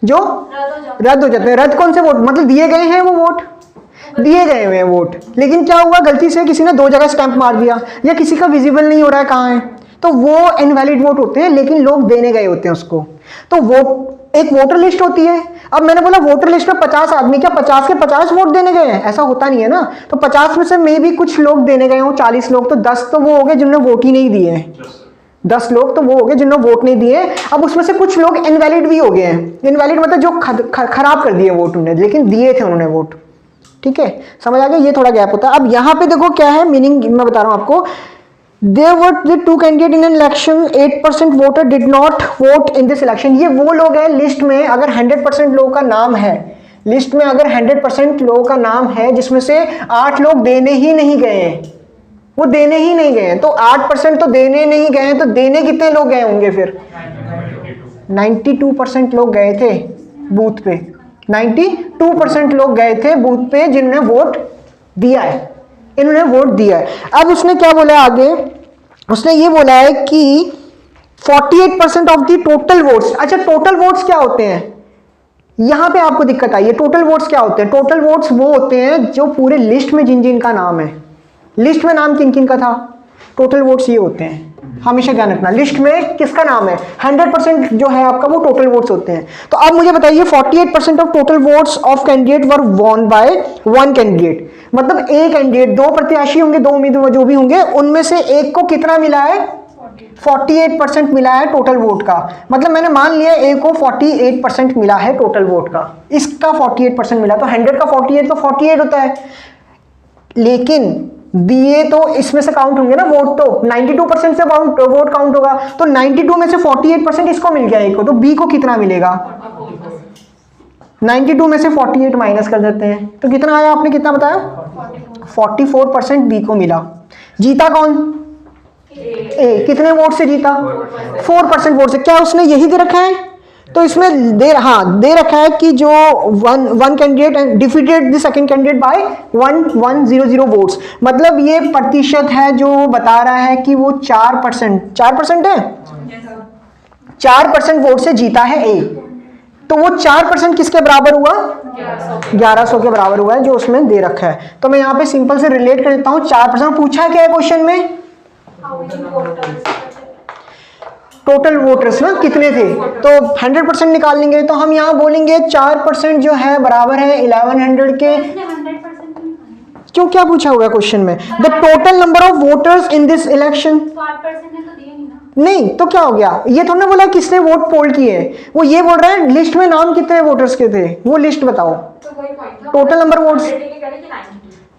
जो रद्द हो जाते हैं। रद्द कौन से वोट? मतलब दिए गए हैं वो वोट, दिए गए हुए हैं वोट, लेकिन क्या हुआ, गलती से किसी ने 2 जगह स्टैंप मार दिया या किसी का विजिबल नहीं हो रहा है कहाँ है, तो वो इनवैलिड वोट होते हैं, लेकिन लोग देने गए होते हैं उसको। तो वोट एक वोटर लिस्ट होती है। अब मैंने बोला वोटर लिस्ट में 50 आदमी, क्या 50 के 50 वोट देने गए हैं? ऐसा होता नहीं है ना। तो 50 में से मे भी कुछ लोग देने गए हों, 40 लोग, तो 10 तो वो हो गए जिन्होंने वोट ही नहीं दिए हैं। 10 लोग तो वो हो गए जिन्होंने वोट नहीं दिए। अब उसमें से कुछ लोग इनवैलिड भी हो गए हैं। इनवैलिड मतलब जो खराब कर दिए वोट उन्होंने, लेकिन दिए थे उन्होंने वोट, ठीक है। समझ आ गया? ये थोड़ा गैप होता है। अब यहाँ पे देखो क्या है मीनिंग, मैं बता रहा हूँ आपको। There were the 2 candidates in an election, 8% voter did not vote in this election। ये वो लोग हैं लिस्ट में, अगर 100% लोगों का नाम है, लिस्ट में अगर 100% लोगों का नाम है जिसमें से 8 लोग देने ही नहीं गए हैं, वो देने ही नहीं गए हैं, तो 8% तो देने नहीं गए हैं, तो देने कितने लोग गए होंगे फिर? 92% लोग गए थे बूथ पे। 92% लोग गए थे बूथ पे जिन्होंने वोट दिया है, इन्होंने वोट दिया है। अब उसने क्या बोला आगे? उसने ये बोला है कि 48% ऑफ द टोटल वोट्स। अच्छा, टोटल वोट्स क्या होते हैं? यहां पे आपको दिक्कत आई है। टोटल वोट्स क्या होते हैं? टोटल वोट्स वो होते हैं जो पूरे लिस्ट में जिन जिन का नाम है, लिस्ट में नाम किन किन का था, टोटल वोट्स ये होते हैं। हमेशा ध्यान रखना, लिस्ट में किसका नाम है, 100% जो है आपका, वो टोटल वोट्स होते हैं। तो अब मुझे बताइए 48% of total votes of candidate were won by 1 candidate. मतलब एक कैंडिडेट, 2 प्रत्याशी होंगे, 2 उम्मीदवार जो भी होंगे, उनमें से एक को कितना मिला है? 48% मिला है टोटल वोट का। मतलब मैंने मान लिया ए को 48% मिला है टोटल वोट का, इसका 48% मिला, तो 100 का 48 तो 48 होता है। लेकिन दिए तो इसमें से काउंट होंगे ना वोट, तो 92% से वोट काउंट होगा, तो 92 में से 48% इसको मिल गया ए को, तो बी को कितना मिलेगा? 92 में से 48 माइनस कर देते हैं, तो कितना आया? आपने कितना बताया? 44% बी को मिला। जीता कौन? ए। कितने वोट से जीता? 4% वोट से। क्या उसने यही दे रखा है? तो इसमें दे रखा है कि जो one candidate defeated the second candidate by 1100 votes. मतलब ये प्रतिशत है जो बता रहा है कि वो 4% है, 4% वोट से जीता है ए। तो वो 4% किसके बराबर हुआ? 1100 के बराबर हुआ है, जो उसमें दे रखा है। तो मैं यहाँ पे सिंपल से रिलेट कर देता हूँ। 4% पूछा क्या है क्वेश्चन में? टोटल वोटर्स ना कितने थे, तो 100% निकाल लेंगे। तो हम यहाँ बोलेंगे 4% जो है बराबर है 1100 के। क्यों, क्या पूछा हुआ है क्वेश्चन में? The total number of voters in this election. नहीं तो क्या हो गया? ये थोड़ा ना बोला किसने वोट पोल किए, वो ये बोल रहा है लिस्ट में नाम कितने वोटर्स के थे, वो लिस्ट बताओ। टोटल नंबर वोट्स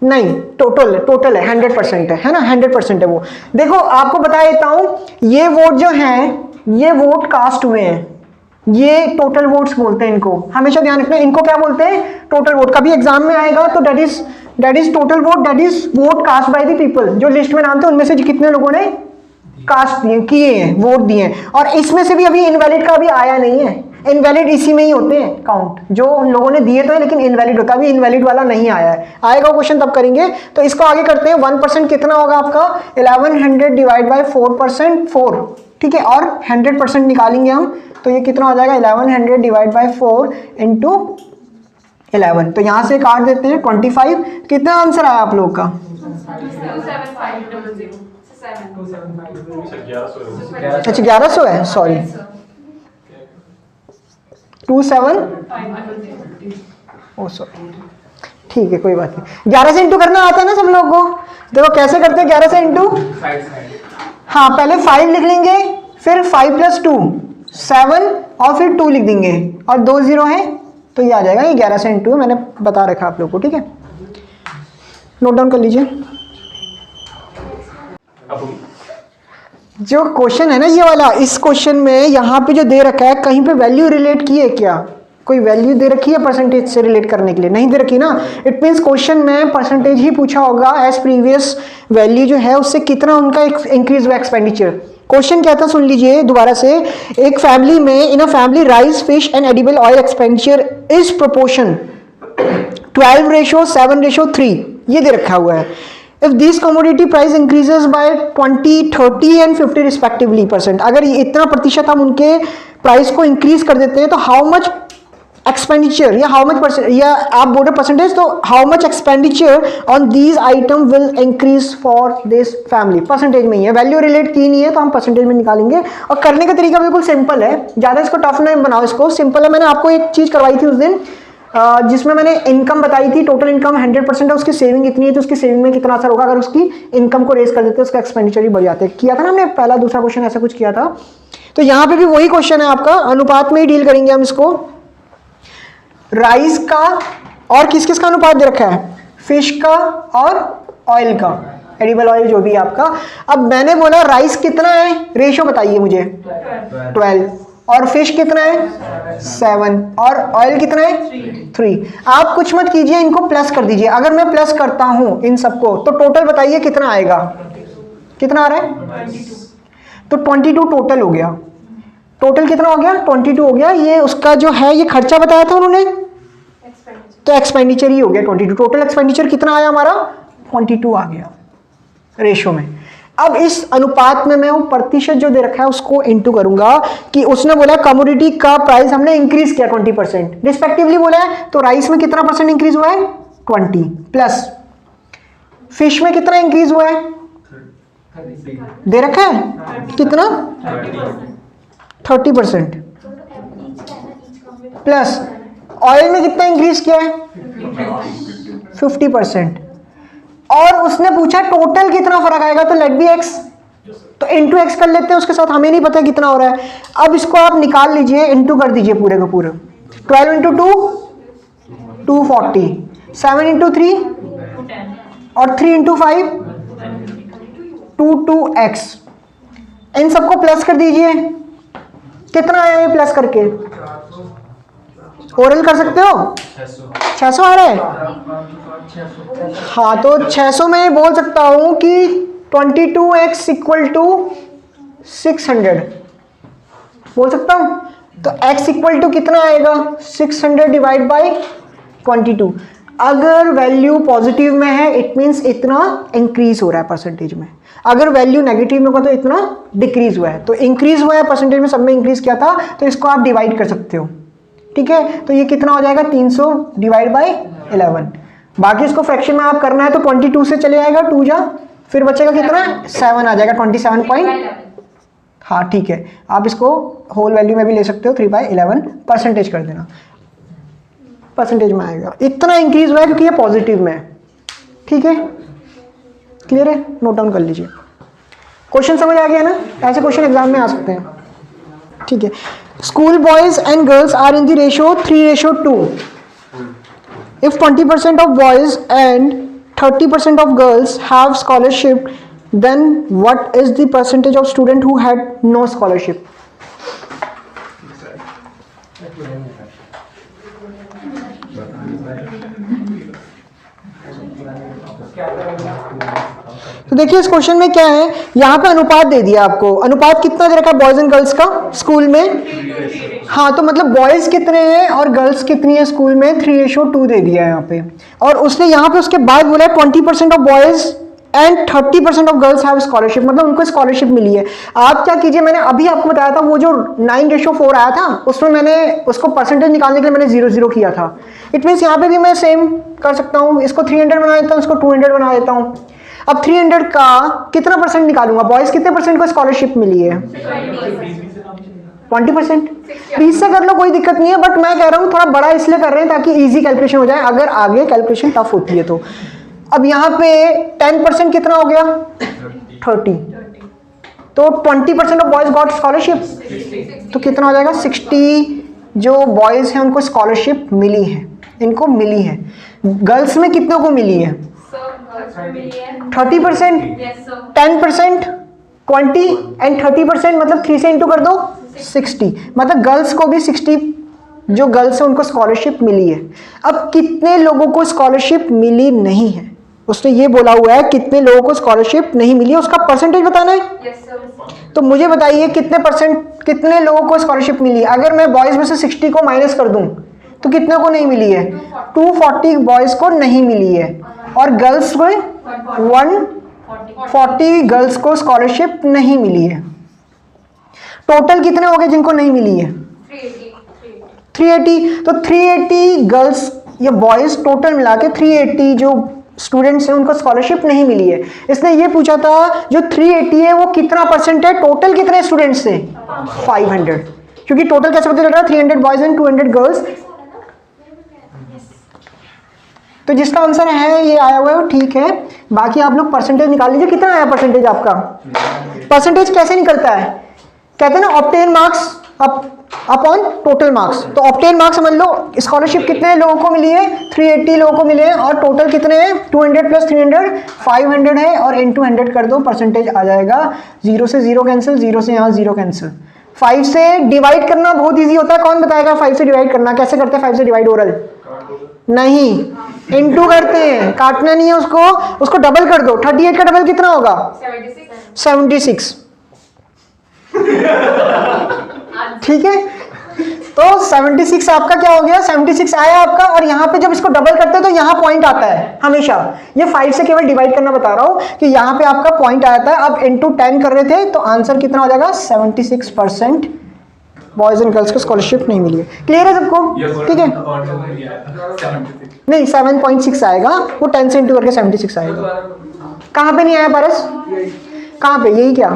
नहीं, टोटल है, 100% है ना, 100% है वो। देखो आपको बता देता हूं, ये वोट जो है ये वोट कास्ट हुए हैं, ये टोटल वोट्स बोलते हैं इनको। हमेशा ध्यान रखना, इनको क्या बोलते हैं? Total vote. कभी एग्जाम में आएगा तो that is total vote, that is vote cast by the people. जो लिस्ट में नाम थे उनमें से कितने लोगों ने कास्ट किए हैं, वोट दिए हैं। और इसमें से भी अभी इनवैलिड का भी आया नहीं है, इनवैलिड इसी में ही होते हैं काउंट, जो लोगों ने दिए तो है लेकिन इनवैलिड होता है, अभी इनवैलिड वाला नहीं आया है, आएगा क्वेश्चन तब करेंगे। तो इसको आगे करते हैं। 1% कितना होगा आपका 1100 डिवाइड बाई 4%, 4, ठीक है, और 100% निकालेंगे हम, तो ये कितना हो जाएगा 1100 डिवाइड बाई 4 इंटू 11, तो यहाँ से काट देते हैं 25। कितना आंसर आया आप लोग का? 27500 अच्छा 1100 है, सॉरी 27, ओ सॉरी, ठीक है कोई बात नहीं। 11 से इंटू करना आता है ना सब लोग को? देखो कैसे करते हैं 11 से इंटू, हाँ पहले 5 लिख लेंगे, फिर 5 + 2 7 और फिर 2 लिख देंगे और 2 0 है तो ये आ जाएगा, ये 11 से इंटू मैंने बता रखा आप लोग को, ठीक है, नोट डाउन कर लीजिए। जो क्वेश्चन है ना ये वाला, इस क्वेश्चन में यहाँ पे जो दे रखा है कहीं पे वैल्यू रिलेट की है क्या? कोई वैल्यू दे रखी है परसेंटेज से रिलेट करने के लिए? नहीं दे रखी ना, इट मीन्स क्वेश्चन में परसेंटेज ही पूछा होगा एज प्रीवियस वैल्यू जो है उससे कितना उनका इंक्रीज हुआ एक्सपेंडिचर। क्वेश्चन क्या था सुन लीजिए दोबारा से। एक फैमिली में, in a family rice fish and edible oil expenditure is proportion 12:7:3, ये दे रखा हुआ है। If this commodity price increases by 20, 30 and 50 respectively %, अगर इतना प्रतिशत हम उनके प्राइस को इंक्रीज कर देते हैं तो हाउ मच एक्सपेंडिचर, या हाउ मच परसेंट, या आप बोल रहे परसेंटेज, तो how much expenditure on these item will increase for this family. Percentage में ही है, वैल्यू रिलेट की नहीं है तो हम परसेंटेज में निकालेंगे। और करने का तरीका बिल्कुल सिंपल है, ज़्यादा इसको टफ नहीं बनाओ, इसको सिंपल है। मैंने आपको एक चीज़ करवाई थी उस दिन जिसमें मैंने इनकम बताई थी, टोटल इनकम 100% है, उसकी सेविंग इतनी है तो उसकी सेविंग में कितना असर होगा अगर उसकी इनकम को रेज कर देते हैं, उसका एक्सपेंडिचर ही बढ़ जाते हैं। किया था ना हमने पहला दूसरा क्वेश्चन ऐसा कुछ किया था। तो यहाँ पे भी वही क्वेश्चन है आपका, अनुपात में ही डील करेंगे हम इसको। राइस का और किस किस का अनुपात दे रखा है? फिश का और ऑयल का, एडिबल ऑयल जो भी है आपका। अब मैंने बोला राइस कितना है, रेशो बताइए मुझे, 12, और फिश कितना है 7, और ऑयल कितना है 3। आप कुछ मत कीजिए, इनको प्लस कर दीजिए। अगर मैं प्लस करता हूं इन सबको तो टोटल बताइए कितना आएगा, कितना आ रहा है? तो 22 टोटल हो गया। टोटल कितना हो गया? 22 हो गया। ये उसका जो है ये खर्चा बताया था उन्होंने, तो एक्सपेंडिचर ही हो गया 22। टोटल एक्सपेंडिचर कितना आया हमारा? 22 आ गया रेशो में। अब इस अनुपात में मैं वो प्रतिशत जो दे रखा है उसको इंटू करूंगा कि उसने बोला कमोडिटी का प्राइस हमने इंक्रीज किया 20% रिस्पेक्टिवली बोला है, तो राइस में कितना % इंक्रीज हुआ है? 20, प्लस फिश में कितना इंक्रीज हुआ है दे रखा है, कितना? 30%, प्लस ऑयल में कितना इंक्रीज किया है? 50%। और उसने पूछा टोटल कितना फर्क आएगा, तो लेट बी x, तो इंटू एक्स कर लेते हैं उसके साथ, हमें नहीं पता कितना हो रहा है। अब इसको आप निकाल लीजिए, इंटू कर दीजिए पूरे का पूरे। 12 × 2 240, 7 × 3 और 3 × 5 22x। इन सबको प्लस कर दीजिए, कितना आया ये प्लस करके? ओरल कर सकते हो? 600 आ रहा है। हाँ तो 600 में बोल सकता हूं कि 22x = 600 बोल सकता हूं। तो x = कितना आएगा? 600 डिवाइड बाई 22। अगर वैल्यू पॉजिटिव में है इट मीन्स इतना इंक्रीज हो रहा है परसेंटेज में, अगर वैल्यू नेगेटिव में होगा तो इतना डिक्रीज हुआ है। तो इंक्रीज हुआ है परसेंटेज में, सब में इंक्रीज किया था, तो इसको आप डिवाइड कर सकते हो, ठीक है। तो ये कितना हो जाएगा? 300 डिवाइड बाई 11। बाकी इसको फ्रैक्शन में आप करना है तो 22 से चले आएगा 2 जा, फिर बचेगा कितना? 7 आ जाएगा, 27 पॉइंट। हाँ ठीक है, आप इसको होल वैल्यू में भी ले सकते हो, 3/11 परसेंटेज कर देना, परसेंटेज में आएगा। इतना इंक्रीज हुआ है क्योंकि ये पॉजिटिव में है, ठीक है, क्लियर है? नोट डाउन कर लीजिए। क्वेश्चन समझ आ गया ना? ऐसे क्वेश्चन एग्जाम में आ सकते हैं, ठीक है। School boys and girls are in the ratio 3:2। If 20% of boys and 30% of girls have scholarship, then what is the percentage of student who had no scholarship? तो देखिए इस क्वेश्चन में क्या है, यहाँ पे अनुपात दे दिया आपको। अनुपात कितना दे रखा है बॉयज एंड गर्ल्स का स्कूल में? हाँ, तो मतलब बॉयज कितने हैं और गर्ल्स कितनी है स्कूल में? 3:2 दे दिया है यहाँ पे। और उसने यहाँ पे उसके बाद बोला है 20% of boys and 30% of girls have scholarship, मतलब उनको स्कॉलरशिप मिली है। आप क्या कीजिए, मैंने अभी आपको बताया था वो जो 9:4 आया था, उसमें मैंने उसको परसेंटेज निकालने के लिए मैंने 0 किया था। इट मीन्स यहाँ पे भी मैं सेम कर सकता हूँ, इसको 300 बना देता हूँ, इसको 200 बना देता हूँ। अब 300 का कितना परसेंट निकालूंगा? बॉयज कितने परसेंट को स्कॉलरशिप मिली है? 20%। 20 से कर लो, कोई दिक्कत नहीं है, बट मैं कह रहा हूँ थोड़ा बड़ा इसलिए कर रहे हैं ताकि इजी कैलकुलेशन हो जाए अगर आगे कैलकुलेशन टफ होती है तो। अब यहाँ पे 10% कितना हो गया? 30। तो 20% ऑफ बॉयज गॉट स्कॉलरशिप, तो कितना हो जाएगा? 60 जो बॉयज हैं उनको स्कॉलरशिप मिली है, इनको मिली है। गर्ल्स में कितनों को मिली है? 30%, 10%, 20 एंड 30%, मतलब 3 से इंटू कर दो 60, मतलब गर्ल्स को भी 60 जो गर्ल्स हैं उनको स्कॉलरशिप मिली है। अब कितने लोगों को स्कॉलरशिप मिली नहीं है? उसने ये बोला हुआ है कितने लोगों को स्कॉलरशिप नहीं मिली है, उसका परसेंटेज बताना है। तो मुझे बताइए कितने लोगों को स्कॉलरशिप मिली है? अगर मैं बॉयज में से 60 को माइनस कर दूं तो कितने को नहीं मिली है? 240 बॉयज को नहीं मिली है, और गर्ल्स को 140 गर्ल्स को स्कॉलरशिप नहीं मिली है। टोटल कितने हो गए जिनको नहीं मिली है? 380। तो 380 गर्ल्स या बॉयज टोटल मिला के 380 जो स्टूडेंट्स हैं उनको स्कॉलरशिप नहीं मिली है। इसने ये पूछा था जो 380 है वो कितना परसेंट है, टोटल कितने स्टूडेंट्स थे? 500, क्योंकि टोटल कैसे पता चल रहा है? 300 बॉयज एंड 200 गर्ल्स। तो जिसका आंसर है ये आया हुआ है वो ठीक है। बाकी आप लोग परसेंटेज निकाल लीजिए, कितना आया परसेंटेज आपका? परसेंटेज कैसे निकलता है? कहते हैं ना obtain marks upon total marks. तो ऑब्टेन मार्क्स समझ लो, स्कॉलरशिप कितने लोगों को मिली है? 380 लोगों को मिले हैं, और टोटल कितने हैं? 200 प्लस 300 500 है, और इनटू 100 कर दो, परसेंटेज आ जाएगा। 0 से 0 कैंसिल, 0 से यहाँ 0 कैंसिल। 5 से डिवाइड करना बहुत ईजी होता है, कौन बताएगा 5 से डिवाइड करना? कैसे करते हैं 5 से डिवाइड? ओरल नहीं, इनटू करते हैं, काटना नहीं है उसको डबल कर दो। 38 का डबल कितना होगा? 76। ठीक है, तो 76 आपका क्या हो गया? 76 आया आपका, और यहाँ पे जब इसको डबल करते हैं तो यहाँ पॉइंट आता है हमेशा। ये 5 से केवल डिवाइड करना बता रहा हूँ कि यहाँ पे आपका पॉइंट आता है। अब इनटू 10 कर रहे थे तो आंसर कितना हो जाएगा? 76% बॉयज एंड गर्ल्स को स्कॉलरशिप नहीं मिली है। क्लियर है सबको? ठीक है, नहीं 7.6 आएगा, वो 10 से इंटू करके 76 आएगा। कहाँ पे नहीं आया पारस? कहाँ पे? यही क्या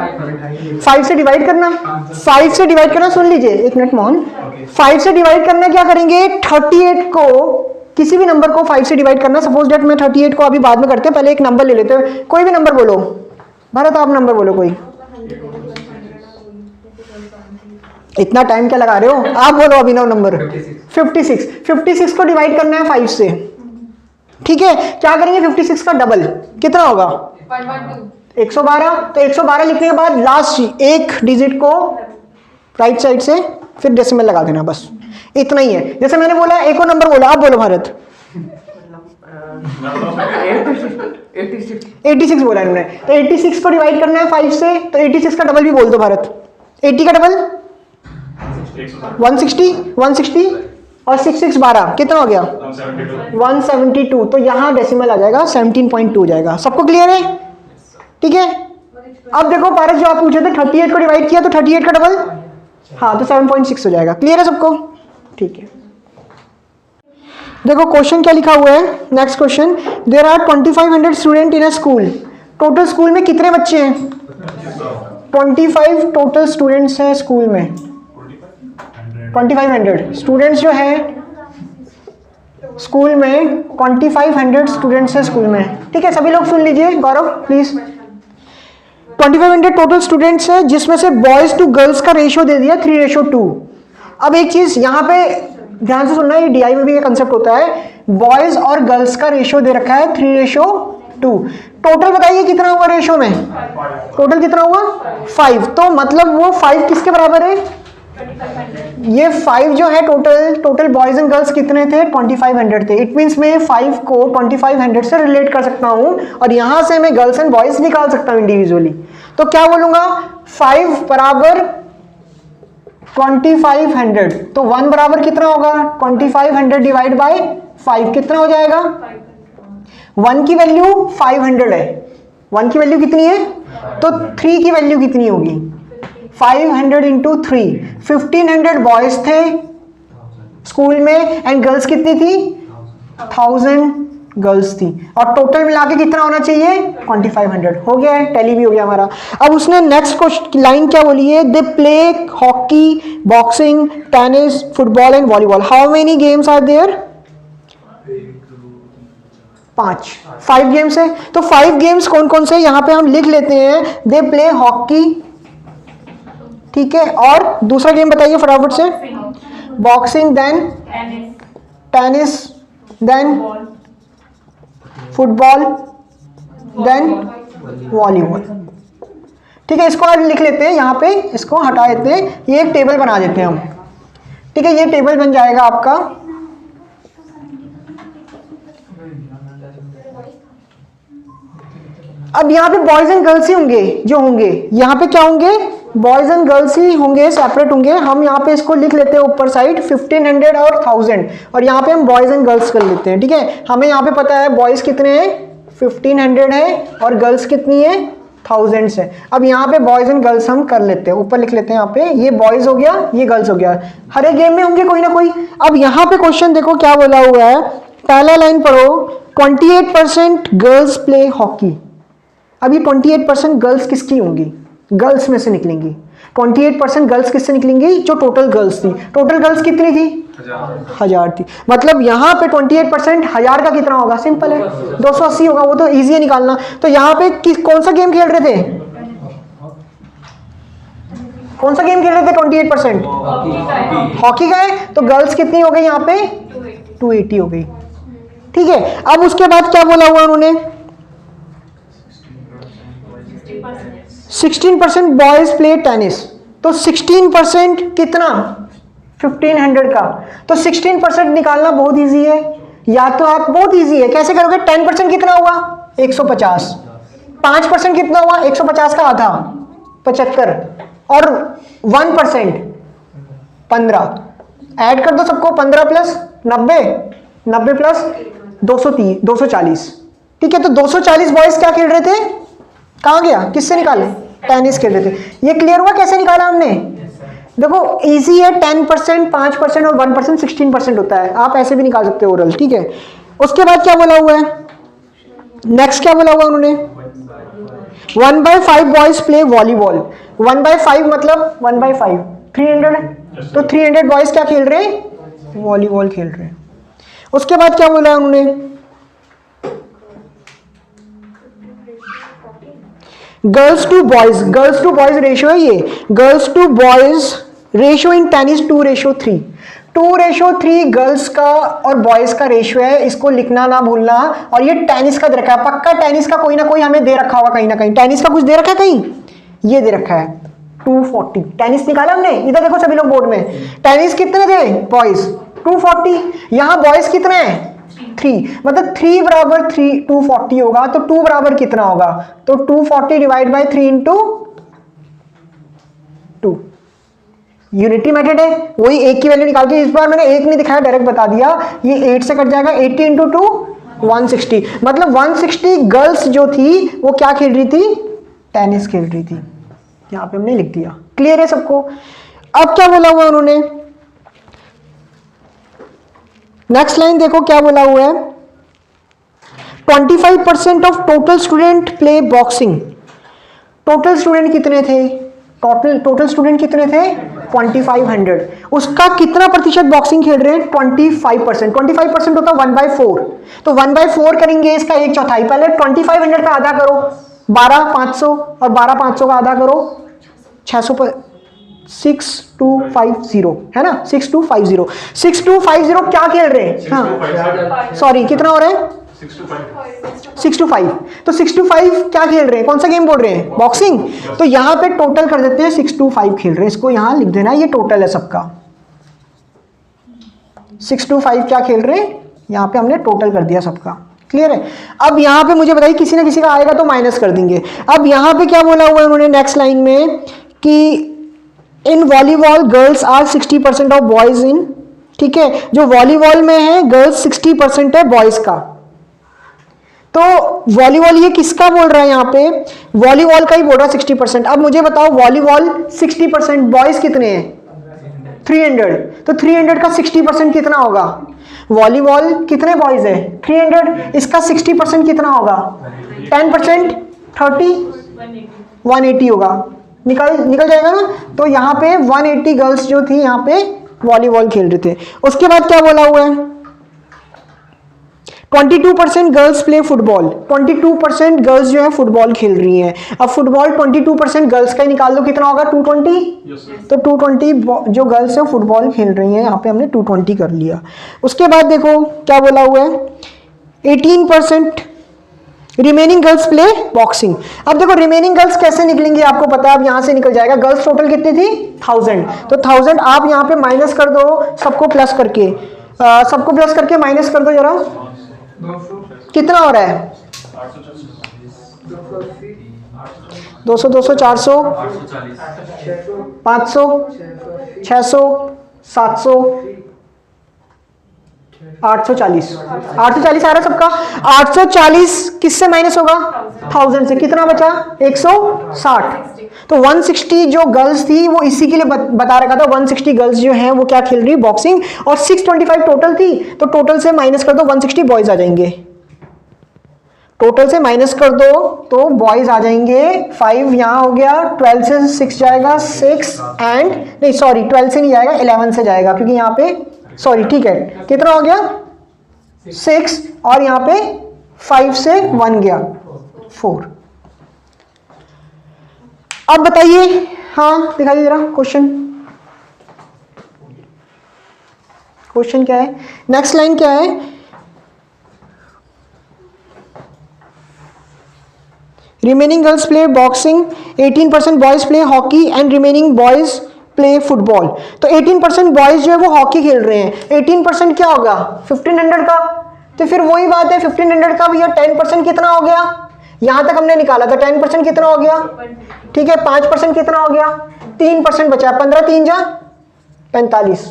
5 से डिवाइड करना? 5 से डिवाइड करना, सुन लीजिए एक मिनट मोहन। 5 से डिवाइड करना क्या करेंगे? 38 को, किसी भी नंबर को 5 से डिवाइड करना। सपोज डेट मैं 38 को अभी बाद में करते हैं, पहले एक नंबर ले लेते हैं। कोई भी नंबर बोलो, भरत आप नंबर बोलो कोई। इतना टाइम क्या लगा रहे हो? आप बोलो अभिनव नंबर। 56 को डिवाइड करना है 5 से। ठीक है, क्या करेंगे? 56 का डबल कितना होगा? 112। तो 112 लिखने के बाद लास्ट एक डिजिट को राइट साइड से फिर डेसिमल लगा देना, बस इतना ही है। जैसे मैंने बोला एक और नंबर बोला, आप बोलो भारत। 86 बोला इन्होंने, तो 86 को डिवाइड करना है 5 से, तो 86 का डबल भी बोल दो भारत। 80 का डबल 160 और 6 12 कितना हो गया? 172। तो यहाँ डेसिमल आ जाएगा, 17.2 जाएगा। सबको क्लियर है? ठीक है, अब देखो पारस जो आप पूछे थे 38 को डिवाइड किया तो 38 का डबल, हाँ, तो 7.6 हो जाएगा। क्लियर है सबको? ठीक है, देखो क्वेश्चन क्या लिखा हुआ है। Next question, there are 2500 student in a school. Total school में कितने बच्चे हैं? 25 टोटल स्टूडेंट्स हैं स्कूल में। 2500 स्टूडेंट्स जो है स्कूल में, 2500 स्टूडेंट्स हैं स्कूल में। ठीक है, सभी लोग सुन लीजिए, गौरव प्लीज। 2500 टोटल स्टूडेंट्स है, जिसमें से बॉयज टू गर्ल्स का रेशियो दे दिया 3:2। अब एक चीज यहाँ पे ध्यान से सुनना, ये डीआई में भी ये कंसेप्ट होता है, बॉयज और गर्ल्स का रेशियो दे रखा है 3:2। टोटल बताइए कितना हुआ रेशियो में? टोटल कितना हुआ? 5। तो मतलब वो 5 किसके बराबर है? ये 5 जो है टोटल बॉयज एंड गर्ल्स कितने थे, 2500 थे। इट मीन्स मैं 5 को 2500 से रिलेट कर सकता हूँ और यहाँ से मैं गर्ल्स एंड बॉयज निकाल सकता हूँ इंडिविजुअली। तो क्या बोलूँगा, 5 बराबर 2500, तो 1 बराबर कितना होगा, 2500 डिवाइड बाय 5 कितना हो जाएगा, 1 की वैल्यू 500 है, 1 की वैल्यू कितनी है, तो 3 की वैल्यू कितनी होगी, 500 इंटू 3, 1500 बॉयज थे स्कूल में एंड गर्ल्स कितनी थी, 1000 गर्ल्स थी, और टोटल मिला के कितना होना चाहिए, 2500। हो गया है, टैली भी हो गया हमारा। अब उसने नेक्स्ट क्वेश्चन लाइन क्या बोली है, they play hockey, boxing, tennis, football and volleyball, how many games are there, 5 games है। तो 5 गेम्स कौन कौन से, यहाँ पे हम लिख लेते हैं, दे प्ले हॉकी, ठीक है, और दूसरा गेम बताइए फटाफट से, boxing, then tennis, then football, then volleyball. ठीक है, इसको आज लिख लेते हैं, यहाँ पे इसको हटा देते हैं, ये एक टेबल बना देते हैं हम। ठीक है, ये टेबल बन जाएगा आपका, अब यहाँ पे बॉयज एंड गर्ल्स ही होंगे जो होंगे, यहाँ पे क्या होंगे, बॉयज एंड गर्ल्स ही होंगे, सेपरेट होंगे। हम यहाँ पे इसको लिख लेते हैं ऊपर साइड 1500 और 1000, और यहाँ पे हम बॉयज एंड गर्ल्स कर लेते हैं। ठीक है, हमें यहाँ पे पता है बॉयज कितने हैं, 1500 है, और गर्ल्स कितनी है, 1000 है। अब यहाँ पे बॉयज एंड गर्ल्स हम कर लेते हैं, ऊपर लिख लेते हैं, यहाँ पे ये बॉयज हो गया, ये गर्ल्स हो गया, हर एक गेम में होंगे कोई ना कोई। अब यहाँ पे क्वेश्चन देखो क्या बोला हुआ है, पहला लाइन पढ़ो, 28% गर्ल्स प्ले हॉकी। अब ये 28% गर्ल्स किसकी होंगी, गर्ल्स में से निकलेंगी। 28% गर्ल्स किससे निकलेंगी, जो टोटल गर्ल्स थी। टोटल गर्ल्स कितनी थी, 1000 थी। मतलब यहाँ पे 28% 1000 का कितना होगा, सिंपल है 280 होगा, वो तो इजी है निकालना। तो यहाँ पे कौन सा गेम खेल रहे थे, कौन सा गेम खेल रहे थे, 28% हॉकी का है, तो गर्ल्स कितनी हो गई यहाँ पे, 280 हो गई। ठीक है, अब उसके बाद क्या बोला हुआ उन्होंने, 16% बॉयज प्ले टेनिस, तो 16% कितना, 1500 का, तो 16% निकालना बहुत इजी है, या तो आप बहुत इजी है, कैसे करोगे, 10% कितना हुआ, 150, 5% कितना हुआ, 150 का आधा 75, और 1% 15, ऐड कर दो सबको, 15 प्लस 90, 90 प्लस 230, 240। ठीक है, तो 240 बॉयज क्या खेल रहे थे, कहाँ गया, किससे निकाले, टेनिस खेल रहे थे। ये क्लियर हुआ कैसे निकाला हमने, देखो इजी है, 10%, 5% और 1% 16% होता है, आप ऐसे भी निकाल सकते हो ओरल। ठीक है, उसके बाद क्या बोला हुआ है, नेक्स्ट क्या बोला हुआ उन्होंने, 1/5 बॉयज प्ले वॉलीबॉल। 1/5 मतलब 1/5 300, तो 300 बॉयज क्या खेल रहे हैं, वॉलीबॉल खेल रहे हैं। उसके बाद क्या बोला है उन्होंने, गर्ल्स टू बॉयज रेशियो है, ये girls to boys ratio in tennis 2:3, 2:3 girls का और बॉयज का रेशियो है, इसको लिखना ना भूलना। और ये टेनिस का दे रखा है, पक्का टेनिस का कोई ना कोई हमें दे रखा होगा कहीं ना कहीं, टेनिस का कुछ दे रखा है कहीं, ये दे रखा है 240, टेनिस निकाला हमने, इधर देखो सभी लोग बोर्ड में, टेनिस कितने थे बॉयज 240, यहाँ बॉयज कितने हैं 3, मतलब 3 बराबर 3 240 होगा, तो 2 बराबर कितना होगा, तो 240 divide by 3 into 2, unity method है, वही एक की वैल्यू निकाल के, इस बार मैंने एक नहीं दिखाया, डायरेक्ट बता दिया, ये 8 से कट जाएगा, 80 इंटू 2 160, मतलब 160 गर्ल्स जो थी वो क्या खेल रही थी, टेनिस खेल रही थी, यहाँ पे हमने लिख दिया। क्लियर है सबको। अब क्या बोला हुआ उन्होंने, नेक्स्ट लाइन देखो क्या बोला हुआ है, 25% of total student play boxing. Total student कितने थे, टोटल स्टूडेंट कितने थे 2500, उसका कितना प्रतिशत बॉक्सिंग खेल रहे हैं 25%, 25% होता है 1/4, तो 1/4 करेंगे इसका 1/4, पहले 2500 का आधा करो 12500, और 12500 का आधा करो 600 6250 है ना, 6250, 6250 क्या खेल रहे हैं, हाँ सॉरी कितना हो रहा है 625, तो 625 क्या खेल रहे हैं, कौन सा गेम बोल रहे हैं, बॉक्सिंग। तो यहाँ पे टोटल कर देते हैं 625 खेल रहे हैं, इसको यहाँ लिख देना, ये टोटल है सबका। 6 to 5 क्या खेल रहे हैं, यहाँ पे हमने टोटल कर दिया सबका। क्लियर है। अब यहाँ पे मुझे बताइए किसी ना किसी का आएगा तो माइनस कर देंगे। अब यहाँ पे क्या बोला हुआ है उन्होंने नेक्स्ट लाइन में कि in volleyball girls are 60% of boys in, ठीक है, जो वॉलीबॉल में है गर्ल्स 60% है बॉयज का। तो वॉलीबॉल ये किसका बोल रहा है, यहाँ पे वॉलीबॉल का ही बोल रहा है 60%। अब मुझे बताओ वॉलीबॉल 60%, बॉयज कितने हैं 300, तो 300 का 60% कितना होगा, वॉलीबॉल कितने बॉयज है 300, इसका 60% कितना होगा 10%, 30 180 होगा, निकल जाएगा ना। तो यहाँ पे 180 गर्ल्स जो थी यहाँ पे वॉलीबॉल खेल रहे थे। उसके बाद क्या बोला हुआ है 22% गर्ल्स प्ले फुटबॉल, 22% गर्ल्स जो है फुटबॉल खेल रही हैं। अब फुटबॉल 22% गर्ल्स का ही निकाल दो कितना होगा 220, तो 220 जो गर्ल्स है फुटबॉल खेल रही हैं, यहाँ पे हमने 220 कर लिया। उसके बाद देखो क्या बोला हुआ है 18% रिमेनिंग गर्ल्स प्ले बॉक्सिंग। अब देखो रिमेनिंग गर्ल्स कैसे निकलेंगी आपको पता है, अब यहाँ से निकल जाएगा। गर्ल्स टोटल कितनी थी 1000, तो 1000 आप यहाँ पे माइनस कर दो सबको प्लस करके माइनस कर दो जरा, कितना हो रहा है 200 200 400 500 600 700 840 आ रहा है सबका। 840 किससे माइनस होगा 1000 से, कितना बचा 160। तो 160 जो गर्ल्स थी वो इसी के लिए बता रखा था, 160 गर्ल्स जो हैं वो क्या खेल रही बॉक्सिंग, और 625 टोटल थी, तो टोटल से माइनस कर दो 160 बॉयज आ जाएंगे, टोटल से माइनस कर दो तो बॉयज आ जाएंगे 5, यहाँ हो गया 12 से 6 जाएगा 6 एंड नहीं सॉरी 12 से नहीं जाएगा 11 से जाएगा, क्योंकि यहाँ पे सॉरी ठीक है कितना हो गया 6 और यहाँ पे 5 से 1 गया 4। अब बताइए, हाँ दिखाइए जरा क्वेश्चन क्या है, नेक्स्ट लाइन क्या है, remaining girls play boxing, 18% boys play hockey and remaining boys play football. तो 18% बॉयज जो है वो हॉकी खेल रहे हैं, 18% क्या होगा 1500 का, तो फिर वही बात है 1500 का भैया 10% कितना हो गया, यहां तक हमने निकाला था 10% कितना हो गया, ठीक है 5% कितना हो गया 3% बचा, 15 3 जा 45,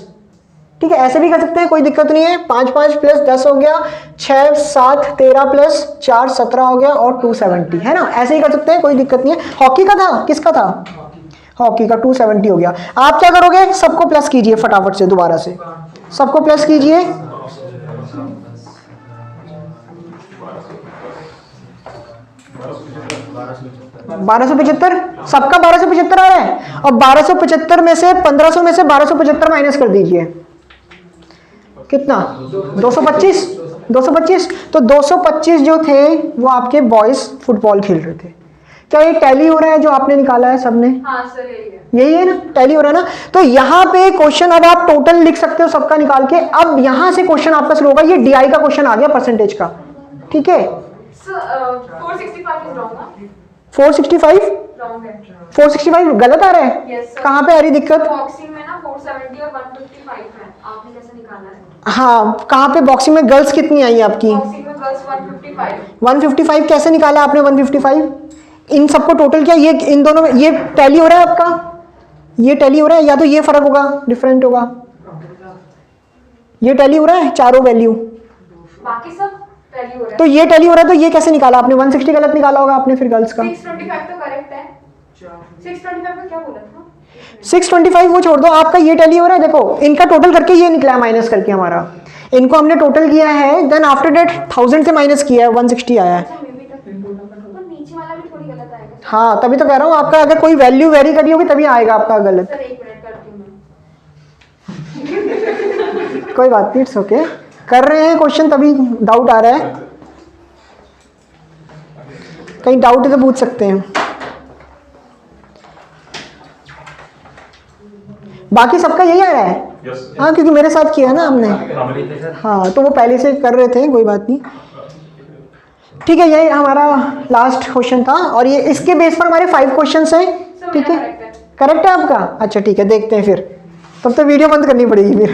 ठीक है ऐसे भी कर सकते हैं कोई दिक्कत नहीं है। 5 5 प्लस 10 हो गया, 6 7 13 प्लस 4 17 हो गया और 270 है ना, ऐसे ही कर सकते हैं कोई दिक्कत नहीं है। हॉकी का था, किसका था हॉकी का 270 हो गया। आप क्या करोगे सबको प्लस कीजिए फटाफट से, दोबारा से सबको प्लस कीजिए, $1275 सबका 1275 आ रहा है, और 1275 में से 1500 में से 1275 माइनस कर दीजिए, कितना 225 तो 225 जो थे वो आपके बॉयज फुटबॉल खेल रहे थे। क्या ये टैली हो रहा है जो आपने निकाला है सबने, हाँ सर यही है ना, टैली हो रहा है ना। तो यहाँ पे क्वेश्चन अब आप टोटल लिख सकते हो सबका निकाल के। अब यहाँ से क्वेश्चन आपका शुरू होगा, ये डीआई का क्वेश्चन आ गया परसेंटेज का, ठीक है। 465 गलत आ रहा है, कहाँ पे आ रही दिक्कत, बॉक्सिंग में ना 470 और 155 है, आपने कैसे निकाला है। हाँ कहाँ पे बॉक्सिंग में गर्ल्स कितनी आई आपकी, बॉक्सिंग में गर्ल्स 155 कैसे निकाला आपने 155, इन सबको टोटल किया, ये इन दोनों में ये टैली हो रहा है आपका, ये टैली हो रहा है, या तो ये फर्क होगा डिफरेंट होगा, ये टैली हो रहा है चारों वैल्यू, बाकी सब टैली हो रहा है। तो ये टैली हो रहा है, तो ये कैसे निकाला आपने 160 गलत निकाला होगा आपने फिर गर्ल्स का। 625 तो करेक्ट है, 625 में क्या बोला था 625 वो छोड़ दो, आपका ये टैली हो रहा है, देखो इनका टोटल करके ये निकला माइनस करके हमारा, इनको हमने टोटल किया है, देन आफ्टर डेट 1000 से माइनस किया है 160 आया है। नीचे वाला भी थोड़ी गलत आएगा। हाँ तभी तो कह रहा हूँ, आपका अगर कोई वैल्यू वेरी करी होगी तभी आएगा आपका गलत। सर 1 मिनट करती हूँ मैं। कोई बात नहीं, इट्स ओके, कर रहे हैं क्वेश्चन तभी डाउट आ रहा है, कहीं डाउट है तो पूछ सकते हैं। बाकी सबका यही आ रहा है, हाँ क्योंकि मेरे साथ किया है ना हमने, हाँ तो वो पहले से कर रहे थे, कोई बात नहीं, ठीक है। यही हमारा लास्ट क्वेश्चन था, और ये इसके बेस पर हमारे 5 क्वेश्चंस हैं, ठीक है, करेक्ट है आपका, अच्छा ठीक है देखते हैं फिर। तब तो वीडियो बंद करनी पड़ेगी फिर